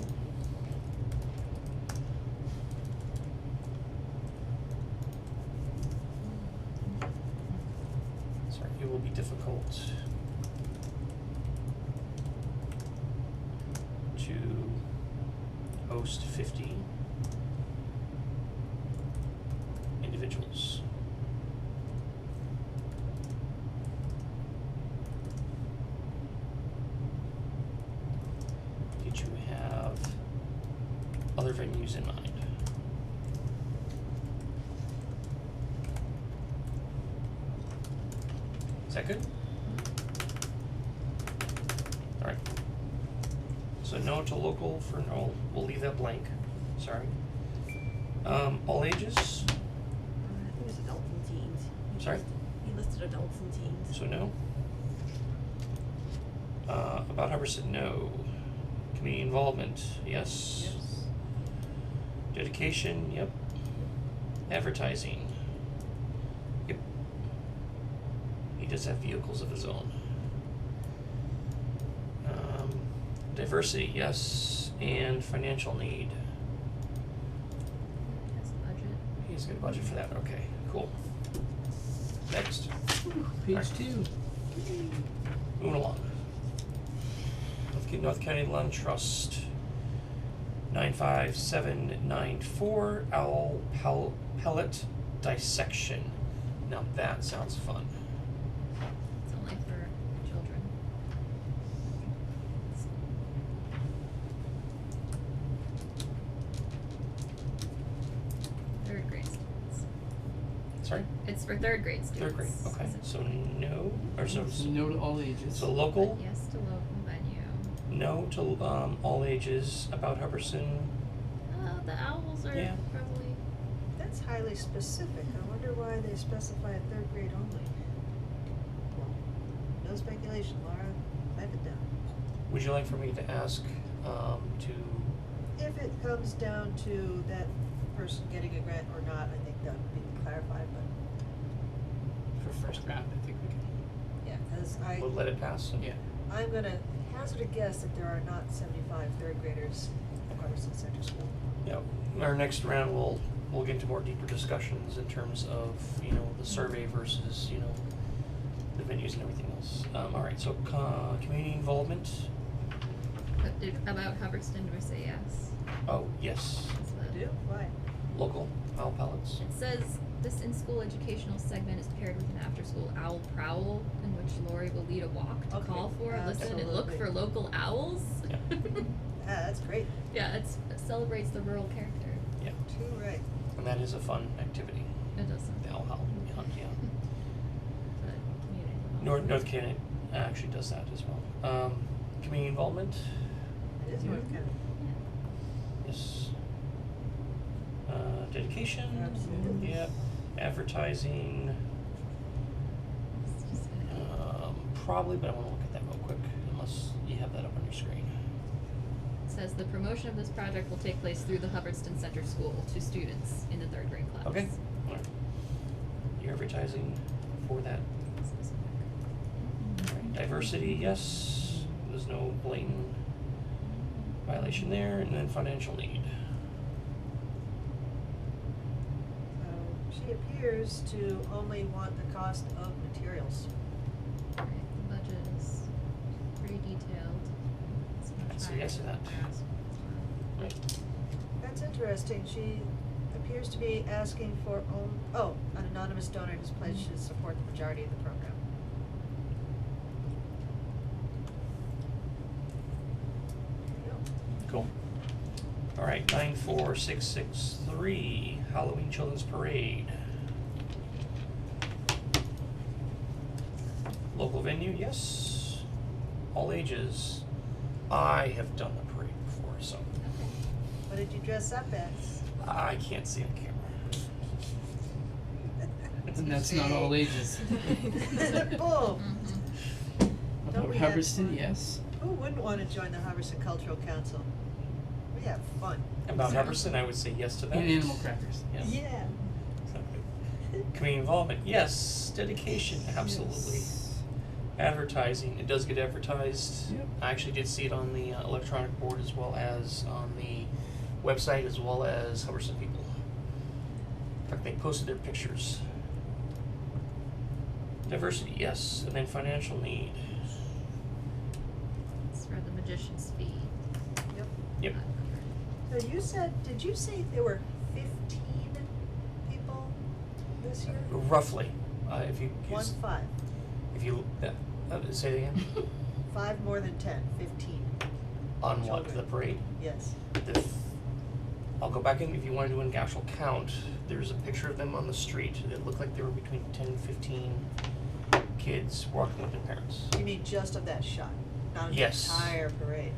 Sorry, it will be difficult to host 50 individuals. Did you have other venues in mind? Is that good? Alright. So no to local for no, we'll leave that blank, sorry. All ages, I think it was adults and teens. Sorry? He listed adults and teens. so no. About Hubbardston, no. Community involvement, yes. Yes. Dedication, yep. Advertising. Yep. He does have vehicles of his own. Diversity, yes, and financial need. That's the budget. He's got a budget for that, okay, cool. Next, Page Alright. 2. moving along. North County Land Trust, 95794, owl pellet dissection. Now that sounds fun. It's only for children. Third grade students. Sorry? It's for third grade students. Third grade, okay, so no, or so, No to all ages. so local, But yes to local venue. no to, all ages, about Hubbardston, The owls are Yeah. probably. That's highly specific. I wonder why they specify a third grade only. No speculation, Laura. Type it down. would you like for me to ask, to, If it comes down to that person getting a grant or not, I think that would be clarified, but For first round, I think we can. yeah, cause we'll let it pass? Yeah. I'm gonna hazard a guess that there are not 75 third graders at Hubbardston Center School. Yeah, our next round, we'll get into more deeper discussions in terms of, the survey versus, the venues and everything else. Alright, so, community involvement, About Hubbardston, do we say yes? oh, yes, That's what- Do? Why? local, owl pellets. It says this in-school educational segment is paired with an after-school owl prowl in which Lori will lead a walk to Okay, call for, listen, and look absolutely. for local owls. Yeah. That's great. Yeah, it celebrates the rural character. Yeah, Too right. and that is a fun activity, It does sound the owl hunt, yeah. But community North Canada actually does that as well. Community involvement, It is North County. yes. Dedication, Absolutely. yep. Advertising, It's just gonna- probably, but I wanna look at that real quick, unless you have that up on your screen. It says the promotion of this project will take place through the Hubbardston Center School to students in the third grade class. Okay, alright. You're advertising for that. Specific. Alright, diversity, yes, there's no blatant violation there, and then financial need. So she appears to only want the cost of materials. Right, the budget is pretty detailed. It's much I'd say higher yes to than that. the last one. Right, That's interesting. She appears to be asking for an anonymous donor who's pledged to support the majority of the program. There you go. cool. Alright, 94663, Halloween Children's Parade. Local venue, yes. All ages. I have done the parade before, so What did you dress up as? I can't see on camera. And that's not all ages. Boom. Mhm. Don't About we have Hubbardston, fun? yes. Who wouldn't want to join the Hubbardston Cultural Council? We have fun. About Hubbardston, I would say yes to that. And animal crackers. Yeah. Yeah. Exactly. Community involvement, yes. Dedication, absolutely. Yes. Advertising, it does get advertised. Yep. I actually did see it on the electronic board as well as on the website as well as Hubbardston people. In fact, they posted their pictures. Diversity, yes, and then financial need. It's for the magician's fee. Yep. Yep. So did you say there were 15 people this year? Roughly, if you use, 1-5. if you, say it again, 5 more than 10, 15. on what, Children. the parade? Yes. I'll go back in, if you wanna do an actual count, there's a picture of them on the street, it looked like there were between 10 and 15 kids walking with their parents. You mean just of that shot, not of the Yes. entire parade?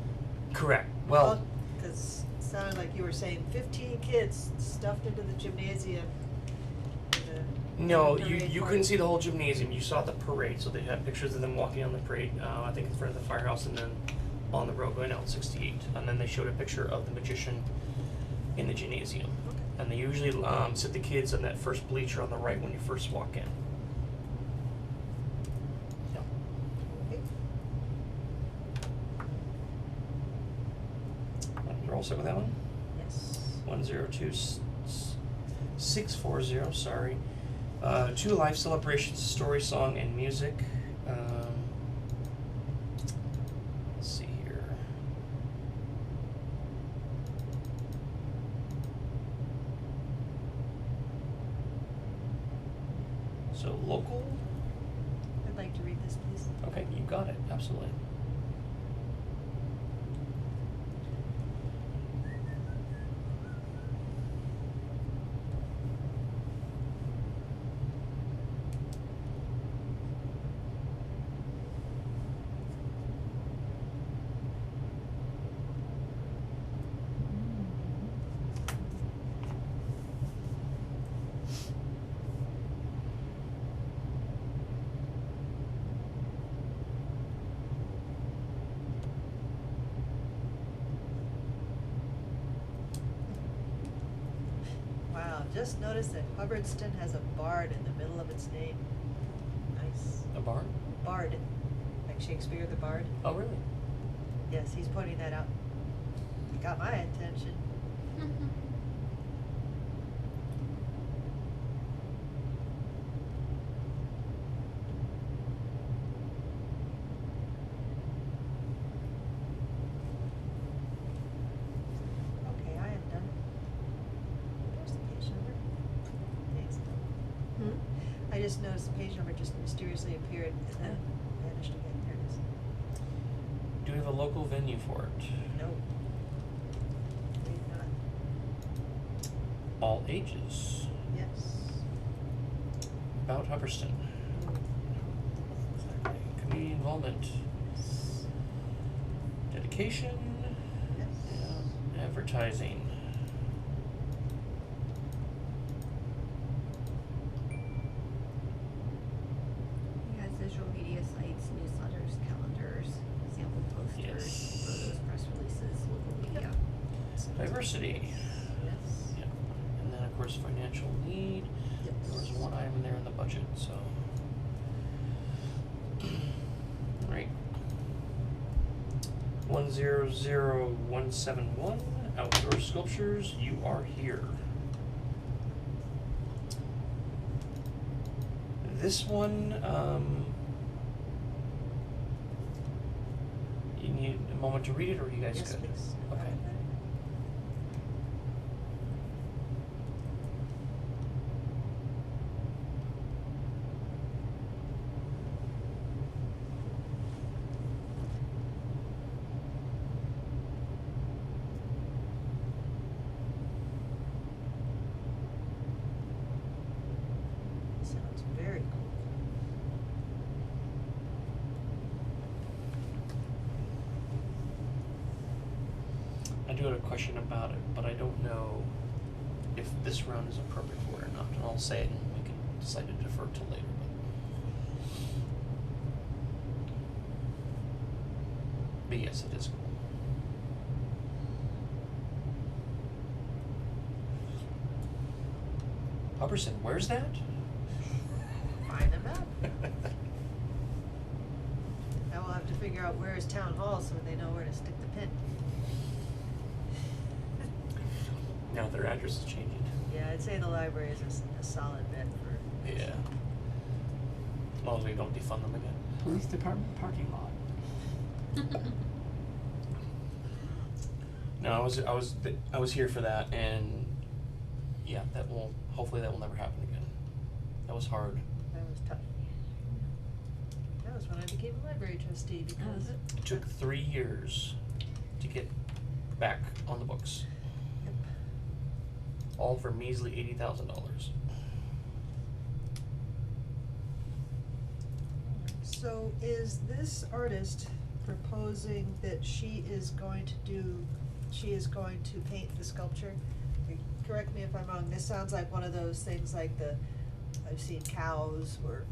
Correct, well, Because it sounded like you were saying 15 kids stuffed into the gymnasium. No, The you parade couldn't part. see the whole gymnasium. You saw the parade, so they had pictures of them walking on the parade. I think in front of the firehouse, and then on the road going out 68. And then they showed a picture of the magician in the gymnasium. Okay. And they usually sit the kids on that first bleacher on the right when you first walk in. Yeah. Okay. You're all set with that one? Yes. 102640, sorry. 2 live celebrations, story song and music. Let's see here. So local, I'd like to read this, please. okay, you got it, absolutely. Wow, just noticed that Hubbardston has a bard in the middle of its name. Nice. A barn? Bard, like Shakespeare the Bard. Oh, really? Yes, he's pointing that out. Got my attention. Okay, I am done. There's the page number. Thanks. I just noticed the page number just mysteriously appeared and then vanished again. There it is. Do we have a local venue for it? No. Maybe not. All ages. Yes. About Hubbardston. Community involvement. Dedication. Yes. And advertising. He has visual media sites, newsletters, calendars, sample posters, Yes. photos, press releases, local media. Diversity. Yes. Yeah. And then of course financial need. There was one item in there in the budget, so. Right. 100171, outdoor sculptures, you are here. This one, you need a moment to read it, or are you guys Yes, good? please. Okay. Sounds very cool. I do have a question about it, but I don't know if this round is appropriate for it or not. And I'll say it and we can decide to defer till later. But yes, it is cool. Hubbardston, where's that? Find a map. Now we'll have to figure out where is town hall so they know where to stick the pin. Now their address is changing. Yeah, I'd say the library is a solid bet for. Yeah. As long as we don't defund them again. Police department parking lot. No, I was here for that, and yeah, hopefully that will never happen again. That was hard. That was tough. That was when I became a library trustee because. It took 3 years to get back on the books, Yep. all for measly $80,000. So is this artist proposing that she is going to paint the sculpture? Correct me if I'm wrong, this sounds like one of those things like the I've seen cows or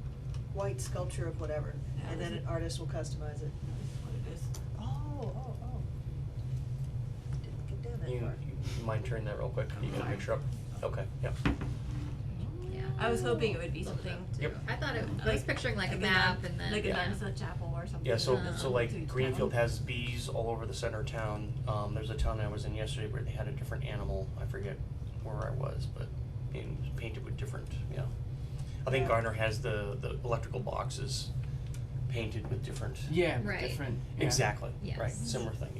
white sculpture of whatever, Yeah, and then this an artist will customize it. What it is. Oh. Didn't get down that You far. mind turning that real quick? You got a Sorry. picture up? Okay, yeah. Yeah. I was hoping it would be Pulled it something. up, too. Yep. I thought I was picturing like a nun- map and then. Like a yeah. nun at a chapel or something. Yeah, so, Uh, so to like each Greenfield town. has bees all over the center of town. There's a town I was in yesterday where they had a different animal. I forget where I was, but it was painted with different, yeah. I think Yeah. Gardner has the electrical boxes painted with different. Yeah, Right. different, yeah. Exactly, right, Yes. similar thing,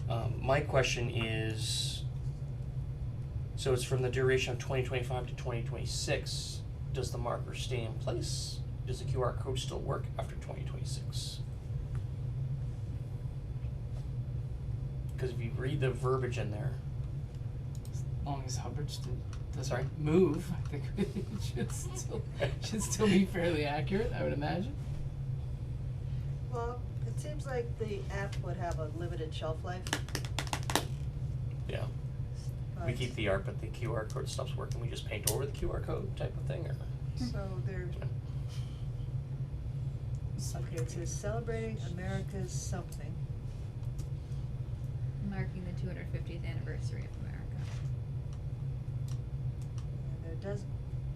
yeah. My question is, so it's from the duration of 2025 to 2026, does the marker stay in place? Does the QR code still work after 2026? Because if you read the verbiage in there, As long as Hubbardston Sorry? doesn't move, I think it should still be fairly accurate, I would imagine. Well, it seems like the app would have a limited shelf life. yeah, we keep the art, but the QR code stops working, we just paint over the QR code type of thing, or? So there's, okay, it says celebrating America's something. Marking the 250th anniversary of America.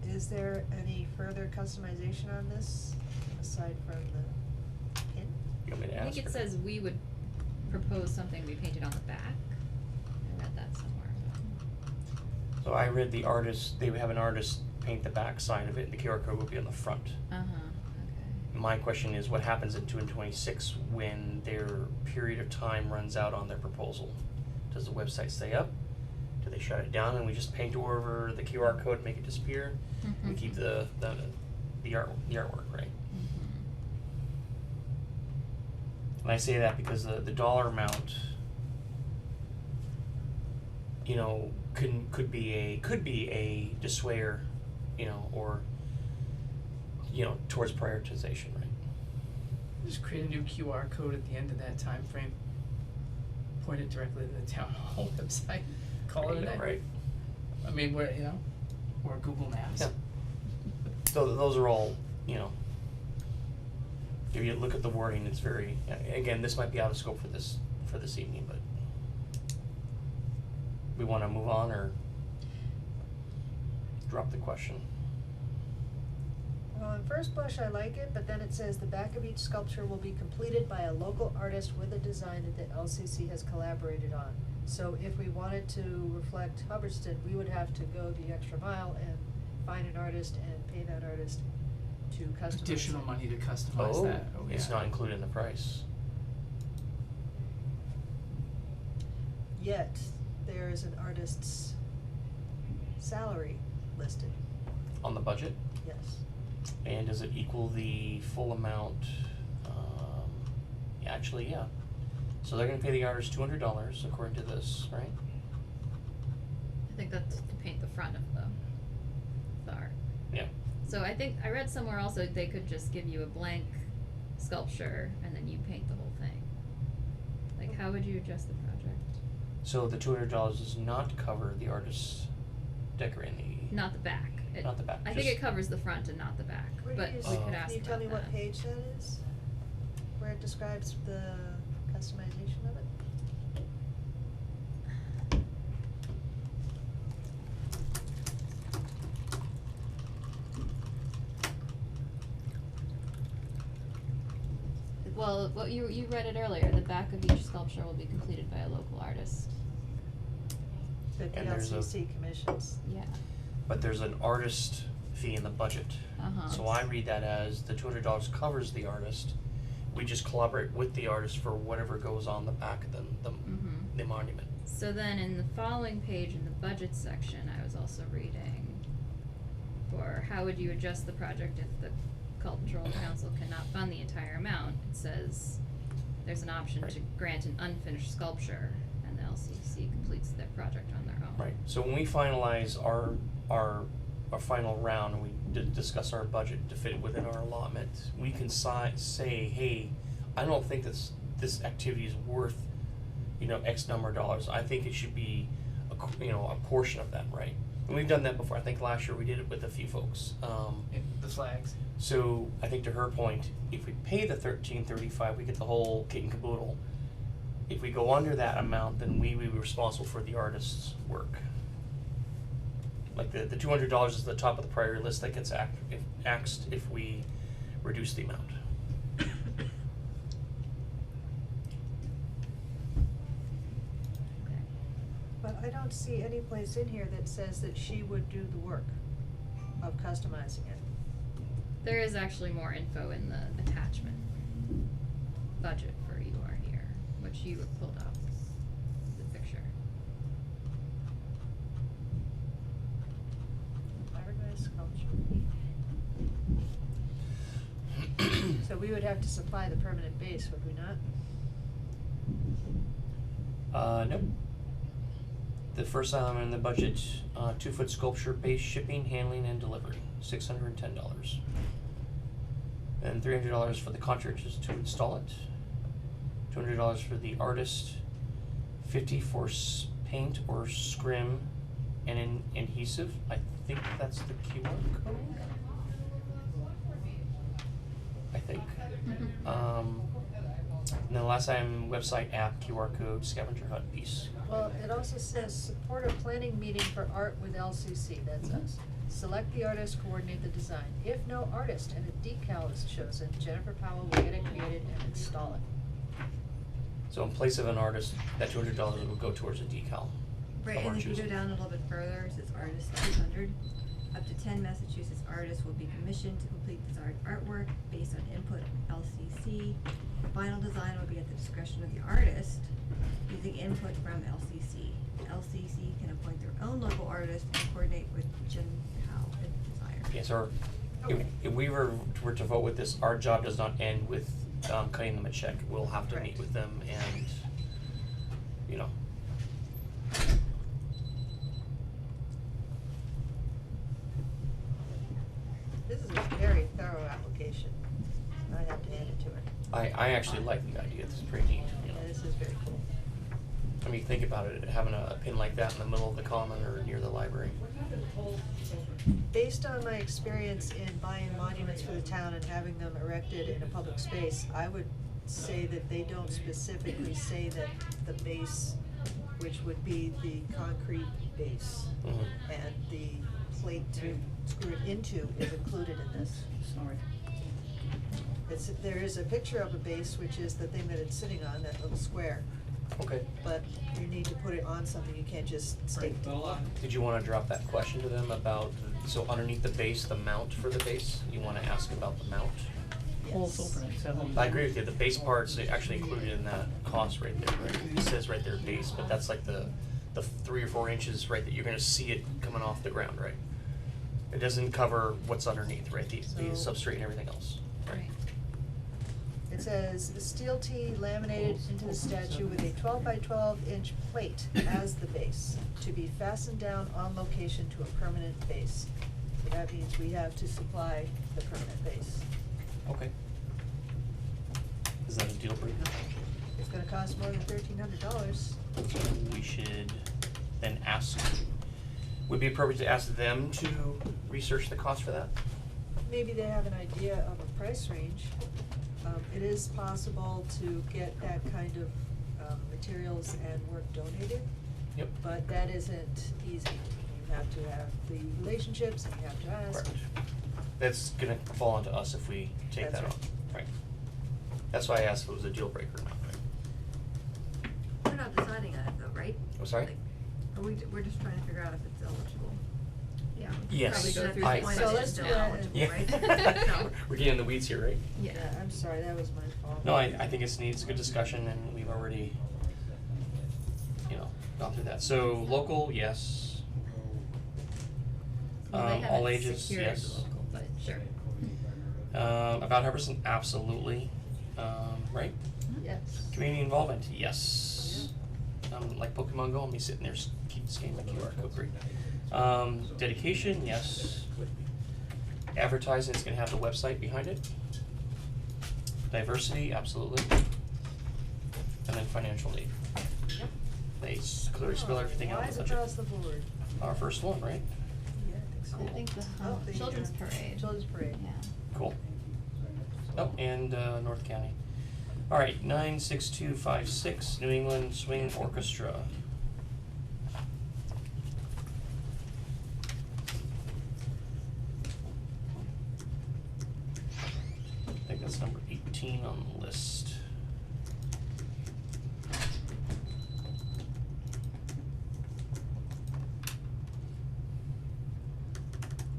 And is there any further customization on this, aside from the pin? You want me to I ask think it her? says we would propose something to be painted on the back. I read that somewhere. So I read the artist, they would have an artist paint the back side of it, and the QR code will be on the front. Uh-huh, okay. My question is, what happens in 2 and 26 when their period of time runs out on their proposal? Does the website stay up? Do they shut it down and we just paint over the QR code and make it disappear? We Mhm. keep the artwork, right? Mhm. And I say that because the dollar amount, you know, could be a dissuader, you know, or, you know, towards prioritization, right? Just create a new QR code at the end of that time frame. Point it directly to the town hall website, call it a You know, day. right? I mean, where, you know, or Google Maps. Yeah. So those are all, you know, if you look at the wording, it's very, again, this might be out of scope for this evening, but we wanna move on or drop the question? Well, in first blush, I like it, but then it says the back of each sculpture will be completed by a local artist with a design that the LCC has collaborated on. So if we wanted to reflect Hubbardston, we would have to go the extra mile and find an artist and pay that artist to customize Additional it. money to customize that. Oh, It's yeah. not included in the price. Yet, there is an artist's salary listed, On the budget, yes. and does it equal the full amount? Actually, yeah. So they're gonna pay the artist $200 according to this, right? I think that's to paint the front of the art. Yeah. So I think, I read somewhere also they could just give you a blank sculpture and then you paint the whole thing. Like, how would you adjust the project? So the $200 does not cover the artist decorating Not the back. Not the back, I think just- it covers the front and not the back, Where do but you we see- could ask Can you tell me about what that. page that is? Where it describes the customization of it? Well, what you read it earlier, the back of each sculpture will be completed by a local artist. That the And there's a- LCC commissions. Yeah. But there's an artist fee in the budget. Uh-huh. So I read that as the $200 covers the artist. We just collaborate with the artist for whatever goes on the back of Mhm. the monument. So then in the following page in the budget section, I was also reading for how would you adjust the project if the cultural council cannot fund the entire amount. It says there's an option to Right. grant an unfinished sculpture and the LCC completes their project on their own. Right, so when we finalize our final round and we discuss our budget to fit it within our allotment, we can say, hey, I don't think this activity is worth, you know, X number of dollars. I think it should be a portion of that, right? And we've done that before. I think last year we did it with a few folks. The flags. So I think to her point, if we pay the $13.35, we get the whole kit and caboodle. If we go under that amount, then we will be responsible for the artist's work. Like the $200 is the top of the priority list that gets axed if we reduce the amount. But I don't see any place in here that says that she would do the work of customizing it. There is actually more info in the attachment budget for You Are Here, which you have pulled up the picture. Fiberglass sculpture. So we would have to supply the permanent base, would we not? Nope. The first item in the budget, 2-foot sculpture base shipping, handling, and delivery, $610. And $300 for the contractors to install it. $200 for the artist. $50 for paint or scrim and adhesive. I think that's the QR code. I think. And then the last item, website, app, QR code, scavenger hunt piece. Well, it also says support a planning meeting for art with LCC, that's us. Select the artist, coordinate the design. If no artist and a decal is chosen, Jennifer Powell will get it created and install it. So in place of an artist, that $200 would go towards a decal. Right, of our and if you go choosing. down a little bit further, it says artist 200. Up to 10 Massachusetts artists will be commissioned to complete desired artwork based on input from LCC. Final design will be at the discretion of the artist, using input from LCC. LCC can appoint their own local artist and coordinate with Jen Powell if desired. Yes, or Okay. if we were to vote with this, our job does not end with cutting them a check. We'll have to meet Right. with them and, you know. This is a very thorough application. I have to hand it to her. I actually like the idea. This is pretty neat, you know. Yeah, this is very cool. I mean, think about it, having a pin like that in the middle of the common or near the library. Based on my experience in buying monuments for the town and having them erected in a public space, I would say that they don't specifically say that the base, which would be the concrete base, Mhm. and the plate to screw it into is included in this. Sorry. There is a picture of a base, which is the thing that it's sitting on, that little square, Okay. but you need to put it on something, you can't just stick Right, to well, it. Did you wanna drop that question to them about, so underneath the base, the mount for the base? You wanna ask about the mount? Paul's Yes. opening, 7. I agree with you, the base part's actually included in that cost right there, right? It says right there base, but that's like the 3 or 4 inches, right, that you're gonna see it coming off the ground, right? It doesn't cover what's underneath, right, the So- substrate and everything else, right? It says, the steel tee laminated into the statue with a 12 by 12 inch plate as the base, to be fastened down on location to a permanent base. So that means we have to supply the permanent base. Okay. Is that a deal breaker? It's gonna cost more than $1,300. We should then ask, would it be appropriate to ask them to research the cost for that? Maybe they have an idea of a price range. It is possible to get that kind of, materials and work donated. Yep. But that isn't easy. You have to have the relationships and you have to ask. Correct. That's gonna fall onto us if we take That's that on, right? That's why I asked if it was a deal breaker or not, right? We're not deciding on it though, right? I'm sorry? Like, we're just trying to figure out if it's eligible. Yeah. Yes. Probably go through I- the point So of let's it's do still that. eligible, Yeah. right? So, We're getting in the weeds here, right? yeah. Yeah, I'm sorry, that was my fault. No, I think it's neat, it's a good discussion, and we've already, you know, gone through that. So, local, yes. Well, they have All it ages, secured as yes. local, but sure. About Hubbardson, absolutely, right? Yes. Community involvement, yes. Like Pokemon Go, me sitting there, keep scanning the QR code, great. Dedication, yes. Advertising, it's gonna have the website behind it. Diversity, absolutely. And then financial aid. Yep. They clearly spell everything out in the Wise budget. across the board. our first one, right? Yeah, I think so. I think the Oh, the, children's parade. Children's parade. Yeah. Cool. Oh, and North County. All right, 96256, New England Swing Orchestra. I think that's number 18 on the list.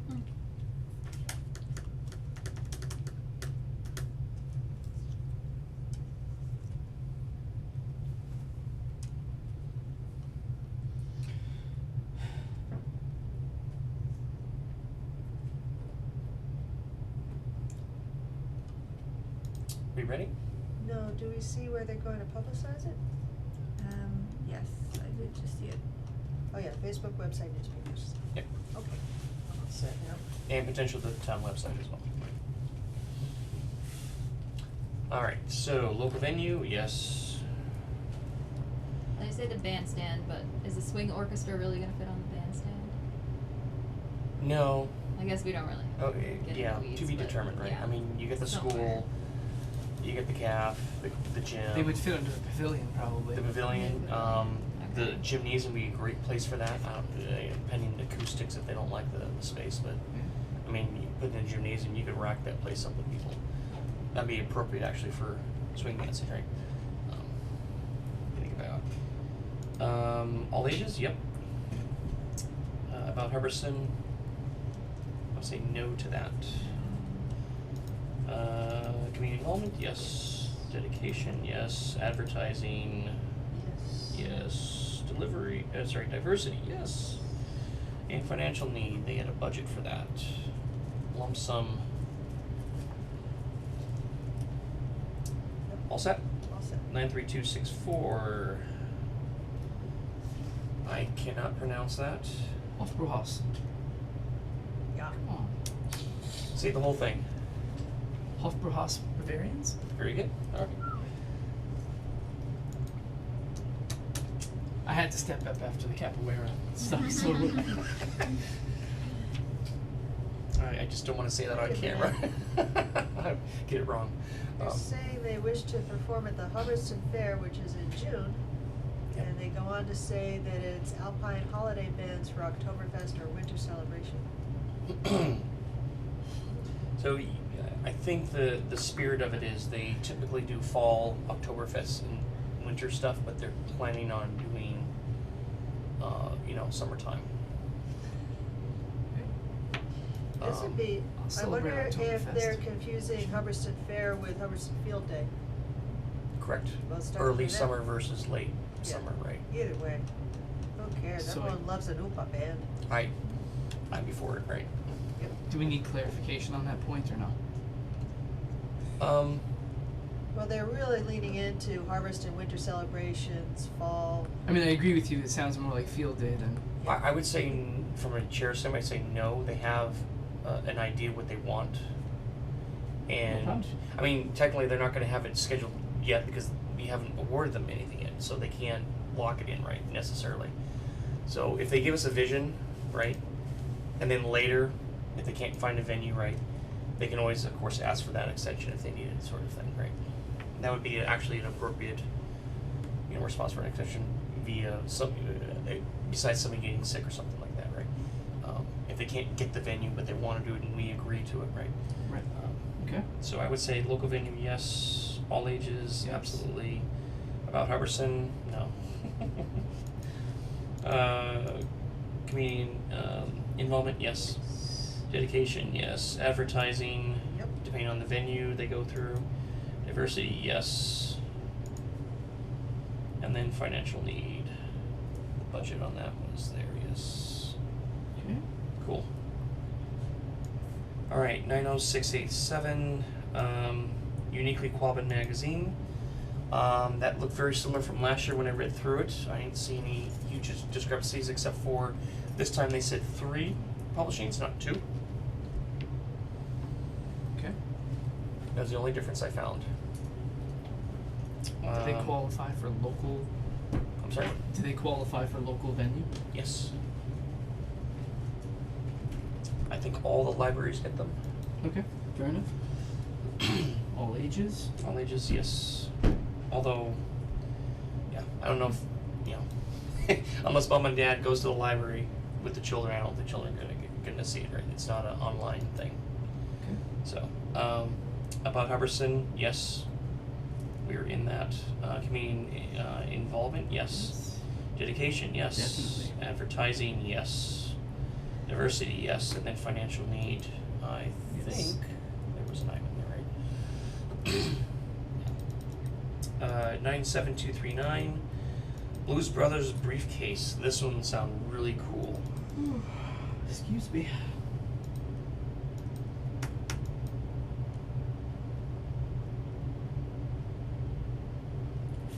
Hmm. We ready? No, do we see where they're going to publicize it? Yes, I did just see it. Oh yeah, Facebook website, newspapers. Yep. Okay. Set now. And potential to the town website as well. All right, so local venue, yes. I say the bandstand, but is the swing orchestra really gonna fit on the bandstand? No. I guess we don't really. Oh, get in the yeah, weeds, to be but determined, right? yeah. I mean, you get the Somewhere. school, you get the CAF, the gym. They would fit under the pavilion probably. The pavilion, the Okay. gymnasium would be a great place for that, pending acoustics if they don't like the space, but, I mean, you put in a gymnasium, you could rack that place up with people. That'd be appropriate actually for swing dancing, right? Think about. All ages, yep. About Hubbardston, I'll say no to that. Community involvement, yes. Dedication, yes. Advertising, Yes. yes. Diversity, yes. And financial need, they had a budget for that. Lump sum. Yep. All set? All set. 93264. I cannot pronounce that. Hofbräuhaus. Yeah. Come on. Say the whole thing. Hofbräuhaus Bavarians? Very good. All right. I had to step up after the capoeira stuff, so I just don't want to say that on camera. Get it wrong. They're saying they wish to perform at the Hubbardston Fair, which is in June. Yep. And they go on to say that it's Alpine holiday bands for Oktoberfest or winter celebration. So I think the spirit of it is they typically do fall Oktoberfest and winter stuff, but they're planning on doing summertime. This would be, I'll I wonder celebrate if they're Oktoberfest. confusing Hubbardston Fair with Hubbardston Field Day. Correct. Both start Early with an F. summer versus late Yeah. summer, right? Either way, who cares? So Everyone loves an Oopa band. I'm before it, right? Yep. do we need clarification on that point or no? Well, they're really leaning into Hubbardston winter celebrations, fall. I mean, I agree with you, it sounds more like field day than, I would say from a chair sim, I'd say no. They have an idea what they want, and problem. I mean technically they're not going to have it scheduled yet because we haven't awarded them anything yet, so they can't lock it in right necessarily. So if they give us a vision, right, and then later if they can't find a venue, right, they can always of course ask for that extension if they need it, sort of thing, right? That would be actually an appropriate, response for an extension via some besides somebody getting sick or something like that, right? If they can't get the venue but they want to do it and we agree to it, right? right, okay. So I would say local venue, yes. All ages, Yes. absolutely. About Hubbardston, no. Community involvement, yes. Dedication, yes. Advertising, Yep. depending on the venue they go through. Diversity, yes. And then financial need. The budget on that was there, yes. Okay. Cool. All right, 90687, Uniquely Quabbin magazine. That looked very similar from last year when I read through it. I didn't see any huge discrepancies except for this time they said 3 publishings, not 2. Okay. That was the only difference I found. Do they qualify for local, I'm sorry? do they qualify for local venue? Yes. I think all the libraries get them. Okay, fair enough. All ages? All ages, yes. Although, yeah, I don't know if, you know, unless mom and dad goes to the library with the children, I don't think the children are gonna see it, right? It's not an online thing. Okay. So, about Hubbardson, yes, we're in that. Community involvement, yes. Dedication, yes. Definitely. Advertising, yes. Diversity, yes. And then financial need, I Yes. think there was an item there, right? 97239, Blues Brothers briefcase. This one sounds really cool. Excuse me.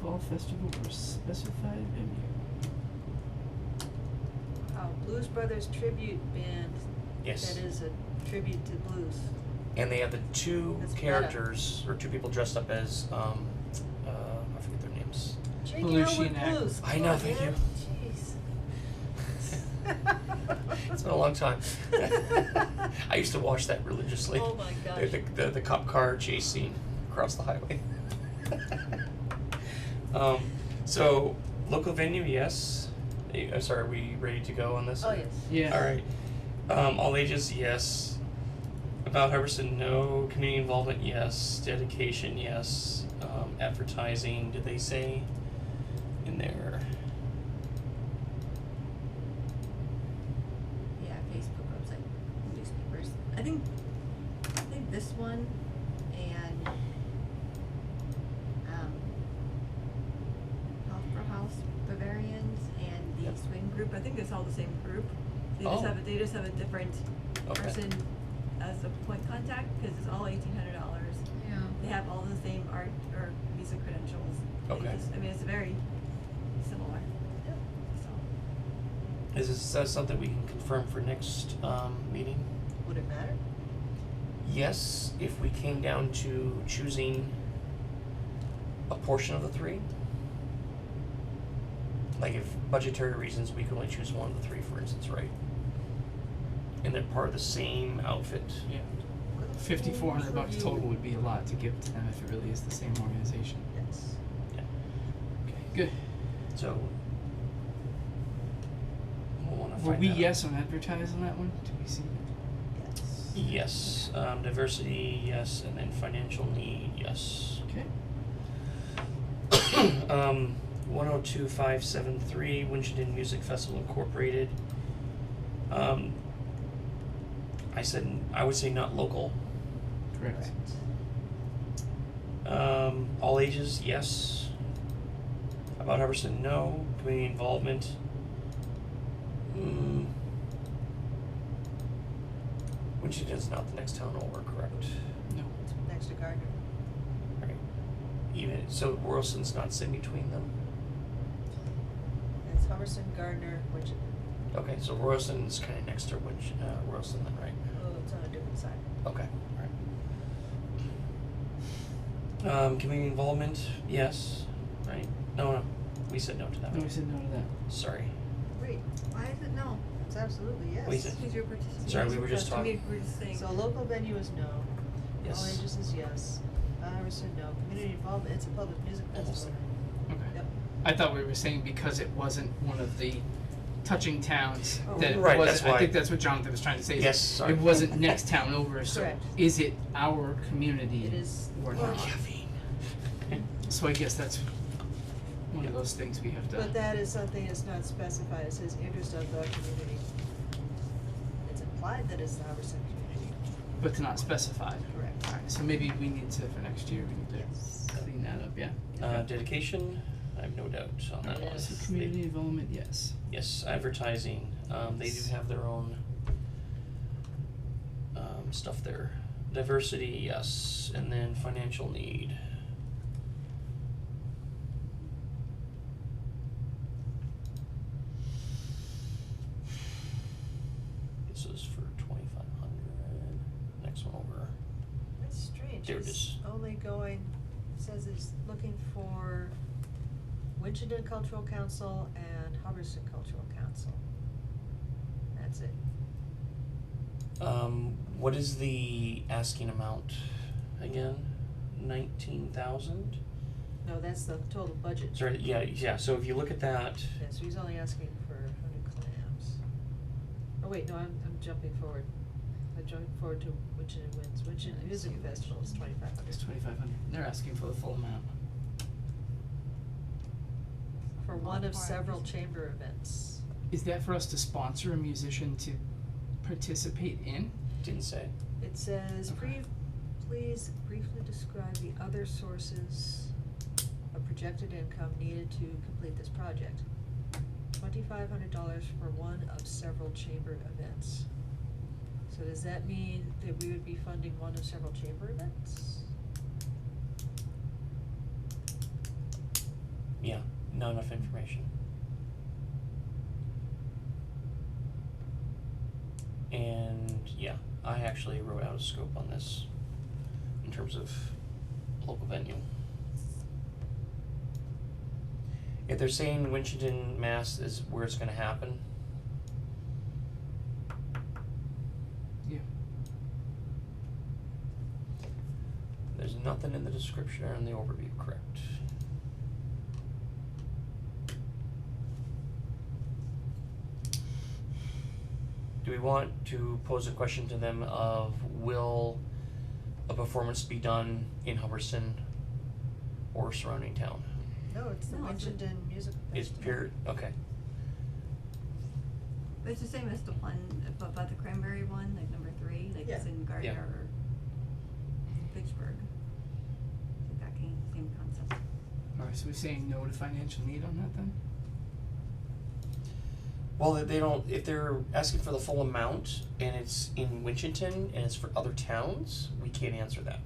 Fall festival or specified venue. Blues Brothers tribute band. Yes. That is a tribute to blues. And they have the two That's meta. characters, or two people dressed up as, I forget their names. Jake Belushi Elwood and Ackles. Blues. I Come know, on, thank man. Jeez. It's been a long time. I used to watch that religiously. Oh my gosh. The cop car chase scene across the highway. So, local venue, yes. I'm sorry, are we ready to go on this? Oh, yes. Yeah. Alright. All ages, yes. About Hubbardson, no. Community involvement, yes. Dedication, yes. Advertising, did they say in there? Yeah, Facebook website, newspapers. I think this one and Health for House Bavarians and the Yep. Swing Group. I think it's all the same group. They just Oh. have a different Okay. person as a point contact because it's all $1,800. Yeah. They have all the same art or music credentials. They Okay. I mean, it's very similar. Yeah. So. Is this something we can confirm for next meeting? Would it matter? Yes, if we came down to choosing a portion of the three. Like if budgetary reasons, we could only choose one of the three, for instance, right? And they're part of the same outfit. Yeah. $5,400 total would be a lot to give to them if it really is the same organization. Yes. Yeah. Okay, good. So we'll wanna Were find we out. yes on advertise on that one? Did we see that? Yes. Yes, diversity, yes, and then financial need, yes. Okay. 102573 Winchendon Music Festival Incorporated. I would say not local. Correct. All ages, yes. About Hubbardson, no. Community involvement. Winchendon's not the next town over, correct? No. It's next to Gardner. Right. Even so, Royalston's not in between them. It's Humberson, Gardner, which, Okay, so Royalston's kind of next to Royalston then, right? oh, it's on a different side. Okay, alright. Community involvement, yes, right? No, we said no to that No, one. we said no to that. Sorry. Wait, Why is it no? it's absolutely yes. What is it? Because you're participating. Sorry, we were just I mean, talking. we're just saying. So local venue is no. Yes. All ages is yes. Humberson, no. Community involvement, it's a public music Almost festival. Okay. Yep. I thought we were saying because it wasn't one of the touching towns that it Right, wasn't. that's why. I think that's what Jonathan was trying to say. is Yes, sorry. It wasn't next town over, so Correct. is it our community It is. or Well, not? Caffeine. So I guess that's one of those things we have to. But that is something that's not specified, it says interest of the community. It's implied that it's the Humberson community. But to not specify. Correct. Alright, so maybe we need to, for next year, we need to Yes. clean that up, yeah? Dedication, I have no doubt on that one. Yes. So community involvement, yes. Yes, advertising, they do have their own stuff there. Diversity, yes, and then financial need. This is for 2,500. Next one over. That's strange. There it It's is. only going, it says it's looking for Winchendon Cultural Council and Humberson Cultural Council. That's it. What is the asking amount again? 19,000? No, that's the total budget. Sorry, yeah, so if you look at that, Yeah, so he's only asking for 100 clams. Oh wait, no, I'm jumping forward. I jumped forward to Winchendon Winds. Winchendon Music Festival is 2,500. It's 2,500. They're asking for the full amount. For one of several chamber events. Is that for us to sponsor a musician to participate in? didn't say. It says, Okay. please briefly describe the other sources of projected income needed to complete this project. $2,500 for one of several chamber events. So does that mean that we would be funding one of several chamber events? Yeah, not enough information. And yeah, I actually wrote out a scope on this in terms of local venue. If they're saying Winchendon, Mass is where it's gonna happen, Yeah. there's nothing in the description or in the overview, correct? Do we want to pose a question to them of will a performance be done in Hubbardston or surrounding town? No, it's the No, it's a- Winchendon Music Festival. It's pure, okay, But it's the same as the one about the cranberry one, like number 3, like it's Yeah. in Gardner Yeah. or Vicksburg. I think that same concept. Alright, so we're saying no to financial need on that then? well, they don't, if they're asking for the full amount and it's in Winchendon and it's for other towns, we can't answer that.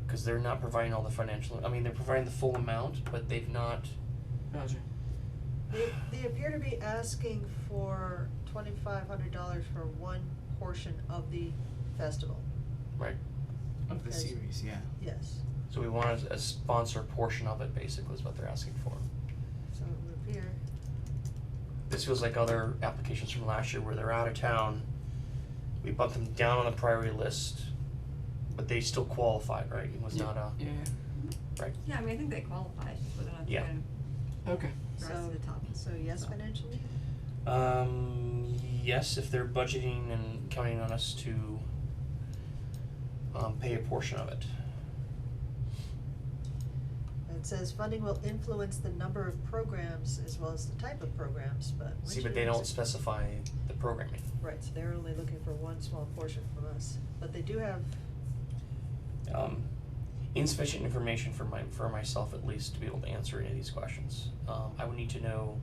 Cause they're not providing all the financial, I mean, they're providing the full amount, but they've not, Roger. They appear to be asking for $2,500 for one portion of the festival. right, Of the Because- series, yeah. Yes, so we want a sponsor portion of it basically is what they're asking for. so it would appear. This feels like other applications from last year where they're out of town. We bumped them down on the priority list, but they still qualified, right? It was not a, Yeah, right? Yeah, I mean, I think they qualify, it's just whether or not Yeah. they're gonna okay. rise So, to the top. so yes financially? Yes, if they're budgeting and counting on us to pay a portion of it. It says funding will influence the number of programs as well as the type of programs, but. See, but Winchendon they don't Music- specify the programming. Right, so they're only looking for one small portion from us, but they do have, Insufficient information for myself at least to be able to answer any of these questions. I would need to know,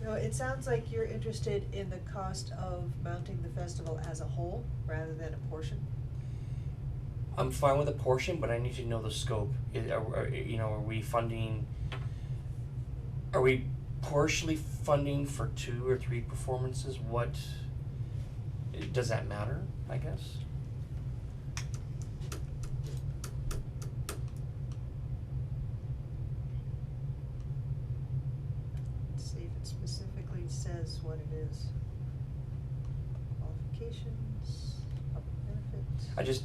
no, it sounds like you're interested in the cost of mounting the festival as a whole rather than a portion. I'm fine with a portion, but I need to know the scope. Are we funding, are we partially funding for 2 or 3 performances? What, does that matter, I guess? Let's see if it specifically says what it is. Qualifications, public benefit.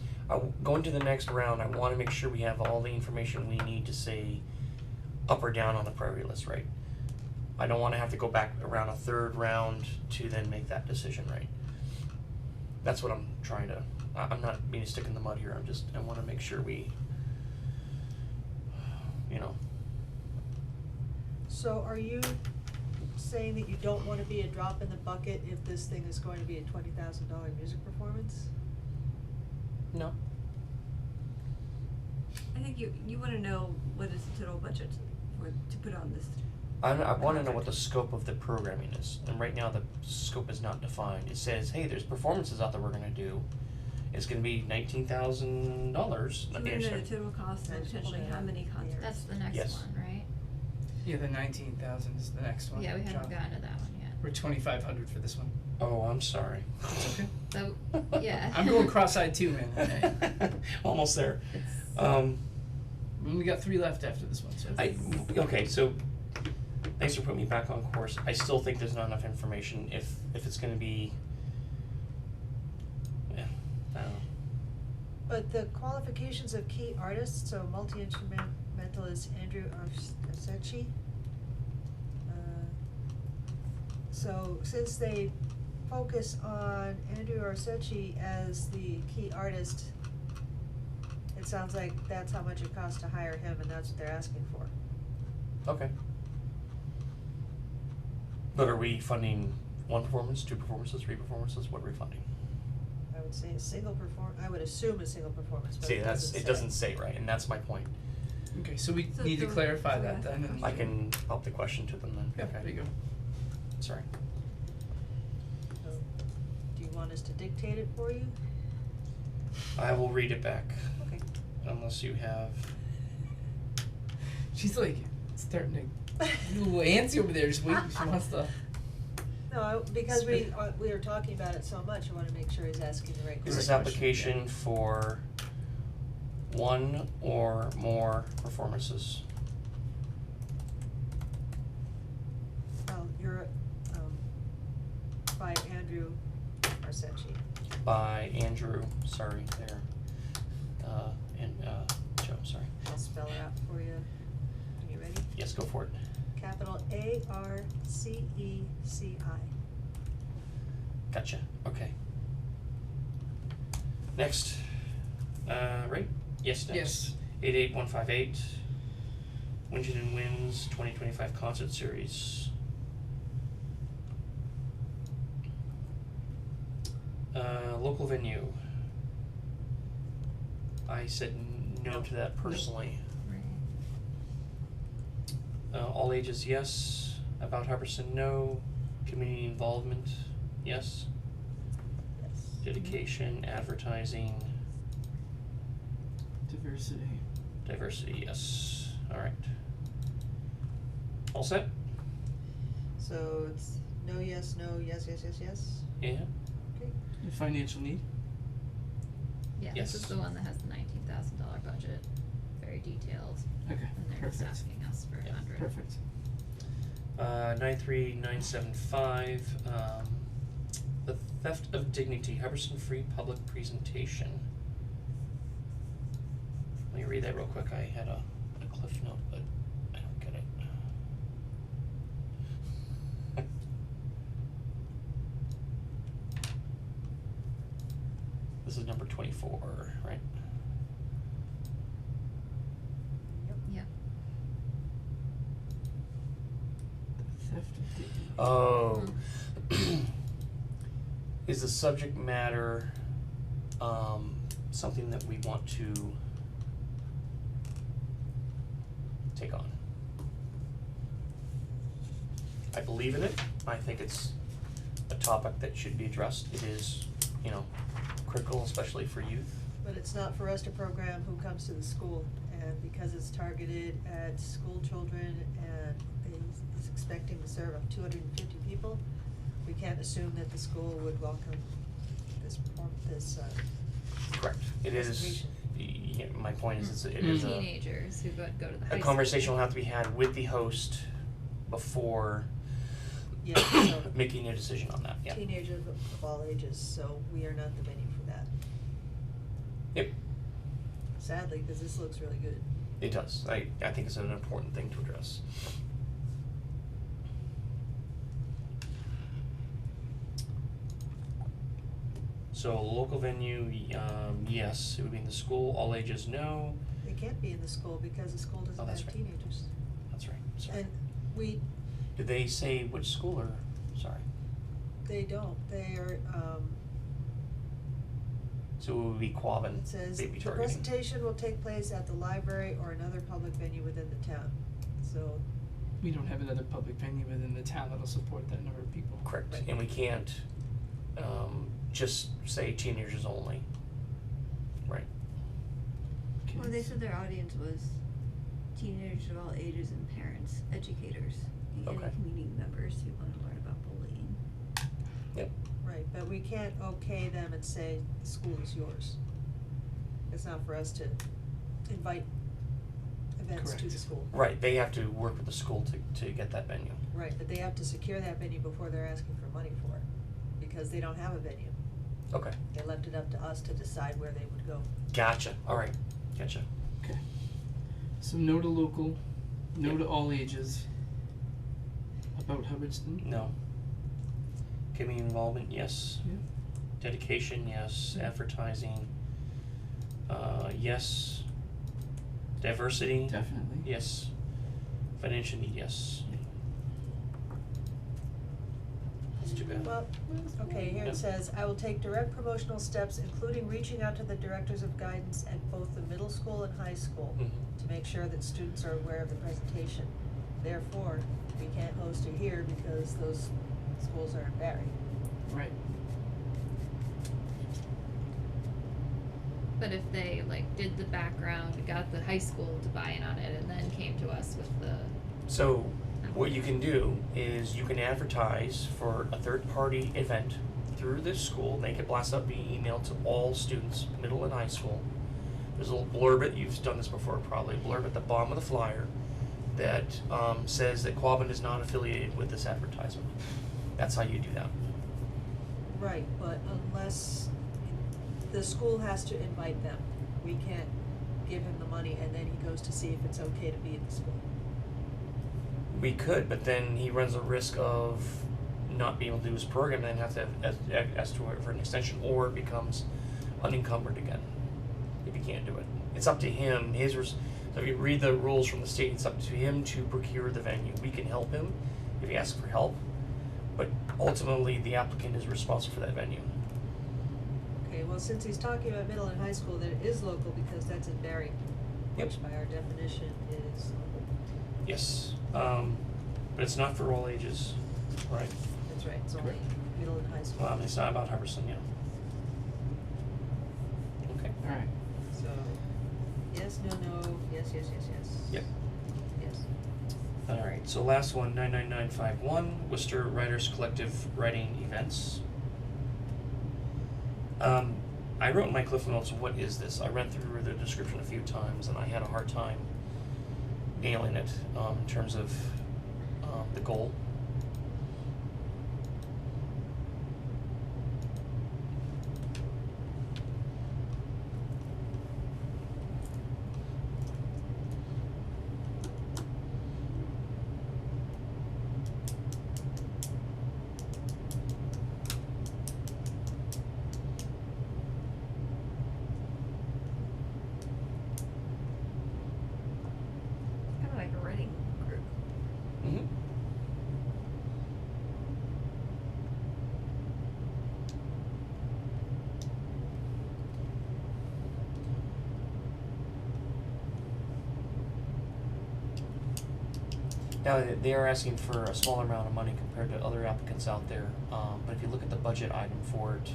Going to the next round, I wanna make sure we have all the information we need to say up or down on the priority list, right? I don't wanna have to go back around a third round to then make that decision, right? That's what I'm trying to, I'm not being a stick in the mud here, I wanna make sure we, So are you saying that you don't wanna be a drop in the bucket if this thing is going to be a $20,000 music performance? no. I think you wanna know what is the total budget to put on this. I wanna know what Contract. the scope of the programming is, and right now the scope is not defined. It says, hey, there's performances out there we're gonna do. It's gonna be $19,000. So we know the total cost and That's potentially what how I- many concerts. That's the next Yes. one, right? Yeah, the 19,000 is the next one. Yeah, we haven't John. gotten to that one yet. We're 2,500 for this one. Oh, I'm sorry. It's okay. So, yeah. I'm going cross-eyed too, man. Almost there. It's- We only got 3 left after this one, so. Okay, so thanks for putting me back on course. I still think there's not enough information if it's gonna be, yeah, I don't know. But the qualifications of key artists, so multi-instrumentalist Andrew Arsechi. So since they focus on Andrew Arsechi as the key artist, it sounds like that's how much it costs to hire him, and that's what they're asking for. Okay. But are we funding 1 performance, 2 performances, 3 performances? What are we funding? I would say I would assume a single performance, but See, it that's, doesn't it doesn't say, right, and that's my point. Okay, so we So need to do- clarify so we that ask then, that and I can pop the question to them then. yeah, Okay. there you go. Sorry. So, do you want us to dictate it for you? I will read it back, Okay. unless you have, She's like starting to get a little antsy over there, just waiting. She wants to. No, because we Spit. we are talking about it so much, I wanna make sure he's asking the right is question. this application for 1 or more performances? Well, you're, by Andrew Arsechi. By Andrew, sorry, there, and, Joe, sorry. I'll spell it out for you. Are you ready? Yes, go for it. Capital ARCECI. Gotcha, okay. Next, right? Yes, next. Yes. 88158, Winchendon Wins 2025 Concert Series. Local venue. I said no to that personally. Right. All ages, yes. About Hubbardston, no. Community involvement, yes. Yes. Dedication, advertising, Diversity. diversity, yes. Alright. All set? So it's no, yes, yes, yes, yes. Yeah. Okay. The financial need. Yeah, Yes. this is the one that has the $19,000 budget, very detailed, Okay. and they're just Perfect. asking us for Yeah, 100. Perfect. 93975, the theft of dignity, Hubbardston Free Public Presentation. Let me read that real quick. I had a cliff note, but I don't get it. This is number 24, right? Yep. The theft of dignity. Oh. Is the subject matter something that we want to take on? I believe in it. I think it's a topic that should be addressed. It is, you know, critical, especially for youth. But it's not for us to program who comes to the school, and because it's targeted at school children and is expecting to serve 250 people, we can't assume that the school would welcome this Correct. It is, presentation. yeah, my point is, it is Teenagers who go to the high a school. conversation will have to be had with the host before Yeah, so making a decision on that, yeah. teenagers of all ages, so we are not the venue for that. Yep, Sadly, because this looks really good. it does. I think it's an important thing to address. So local venue, yes, it would be in the school, all ages, no. They can't be in the school because the school doesn't Oh, that's have right. teenagers. That's right, sorry. And we, Did they say which school or, sorry? they don't, they are, So it would be Quabbin it says, they'd be the targeting. presentation will take place at the library or another public venue within the town. So, We don't have another public venue within the town that'll support that number of people. Correct, Right. and we can't, just say teenagers only. Right, Okay. Well, they said their audience was teenagers of all ages and parents, educators, and Okay. community members who want to learn about bullying. yep, right, but we can't okay them and say, the school is yours. It's not for us to invite events to the Correct. school. Right, they have to work with the school to get that venue. Right, but they have to secure that venue before they're asking for money for it, because they don't have a venue. Okay, They left it up to us to decide where they would go. gotcha, alright, gotcha. Okay. So no to local, no Yep. to all ages. About Hubbardston? No. Community involvement, yes. Yeah. Dedication, yes. Advertising, yes. Diversity, Definitely. yes. Financial need, yes. That's too bad. Well, okay, here Yep. it says, I will take direct promotional steps, including reaching out to the directors of guidance at both the middle school and high school Mhm. to make sure that students are aware of the presentation. Therefore, we can't host it here because those schools are in Barry. Right. But if they like did the background, got the high school to buy in on it, and then came to us with the, So, what you can do is you can advertise for a third-party event through this school, make it blast out via email to all students, middle and high school. There's a little blurb, you've done this before probably, blurb at the bottom of the flyer that says that Quabbin is not affiliated with this advertisement. That's how you do that. Right, but unless, the school has to invite them. We can't give him the money and then he goes to see if it's okay to be at the school. We could, but then he runs a risk of not being able to do his program and then have to ask for an extension, or it becomes unencumbered again if he can't do it. It's up to him. So if you read the rules from the state, it's up to him to procure the venue. We can help him if he asks for help, but ultimately the applicant is responsible for that venue. Okay, well, since he's talking about middle and high school, then it is local because that's in Barry, Yep. which by our definition is local. Yes, but it's not for all ages, right? That's right, it's only middle and high school. It's not about Hubbardston, yeah. Okay. Alright. So, yes, no, no, yes, yes, yes, yes. Yep. Yes. Alright, so last one, 99951, Worcester Writers Collective Writing Events. I wrote in my Cliff Notes, what is this? I read through the description a few times and I had a hard time nailing it, in terms of, the goal. Kinda like a writing group. Mm-hmm. Now, they are asking for a smaller amount of money compared to other applicants out there, but if you look at the budget item for it,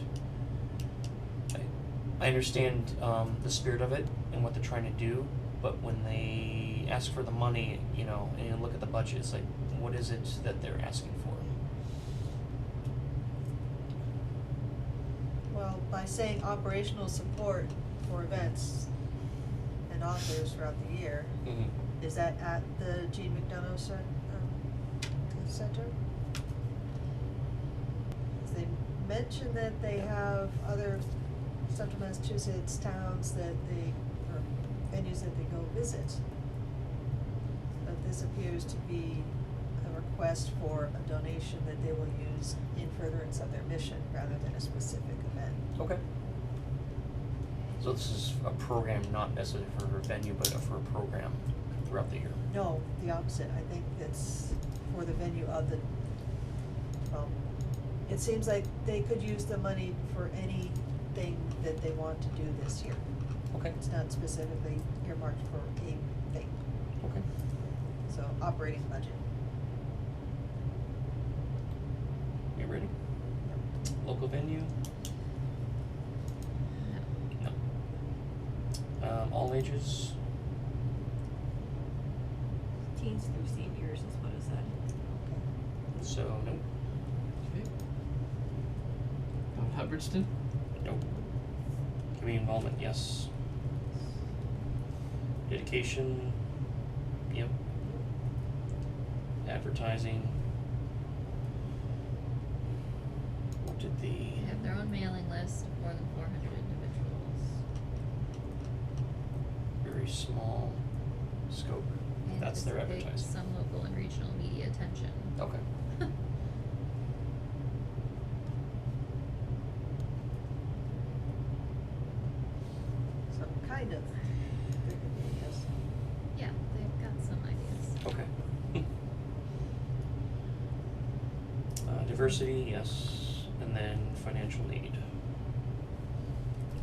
I understand, the spirit of it and what they're trying to do, but when they ask for the money, you know, and you look at the budget, it's like, what is it that they're asking for? Well, by saying operational support for events and authors throughout the year, Mm-hmm. is that at the Gene McDonough Center? They mentioned that they have other Central Massachusetts towns that they, or venues that they go visit. But this appears to be a request for a donation that they will use in furtherance of their mission rather than a specific event. Okay. So this is a program, not necessarily for a venue, but for a program throughout the year. No, the opposite. I think it's for the venue of the, well, it seems like they could use the money for anything that they want to do this year. Okay. It's not specifically earmarked for a thing, Okay. so operating budget. You ready? Local venue? No. All ages? Teens through seniors is what it said. So, nope. Okay. About Hubbardston? Nope. Community involvement, yes. Dedication, Yep. Advertising. What did They have their own mailing list of more than 400 individuals. very small scope. That's their Anticipate advertising. some local and regional media attention. Okay. So kind of, yes. Yeah, they've got some ideas. Okay. Diversity, yes, and then financial need.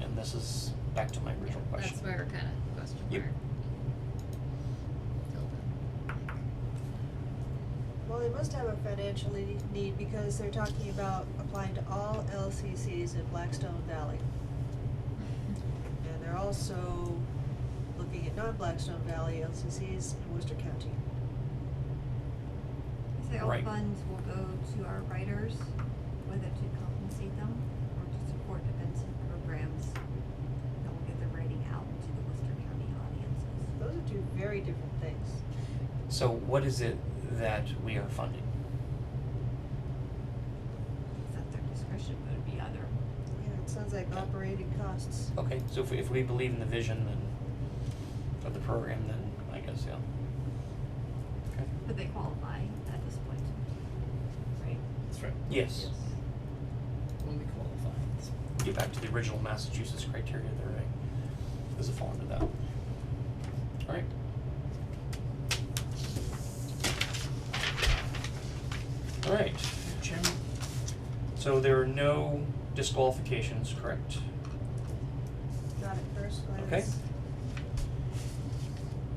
And this is back to my original Yeah, question. that's where kind of question Yep. mark. Tilde. Well, they must have a financial need because they're talking about applying to all LCCs in Blackstone Valley. And they're also looking at non-Blackstone Valley LCCs in Worcester County. Say all Right. funds will go to our writers, whether to compensate them or to support events and programs that will get their writing out to the Worcester County audiences. Those are two very different things. So what is it that we are funding? It's at their discretion, but it'd be other. Yeah, it sounds like operating costs. Okay, so if we believe in the vision then of the program, then I guess, yeah. Okay. But they qualify at this point, right? That's right. Yes. Only qualified. Get back to the original Massachusetts criteria there, right? Does it fall into that? Alright. Alright, Chairman? so there are no disqualifications, correct? Got it first, go ahead. Okay.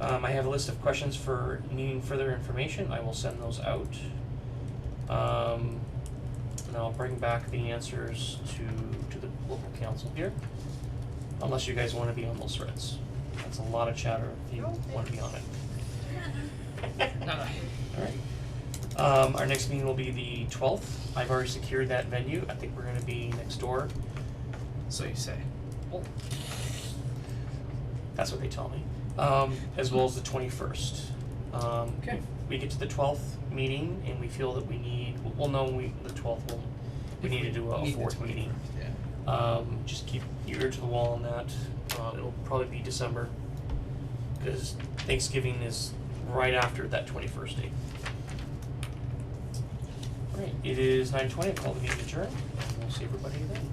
I have a list of questions for needing further information. I will send those out. And I'll bring back the answers to the local council here. Unless you guys wanna be on those threads. That's a lot of chatter if you No, wanna be on it. No. Alright. Our next meeting will be the 12th. I've already secured that venue. I think we're gonna be next door. So you say. Oh. That's what they tell me. As well as the 21st. Okay. If we get to the 12th meeting and we feel that we need, we'll know the 12th, we need to do a Meet the fourth meeting. 21st, yeah. Just keep your ear to the wall on that. It'll probably be December, because Thanksgiving is right after that 21st date. Alright, it is 9:20, I'll call the meeting adjourned, and we'll see everybody then.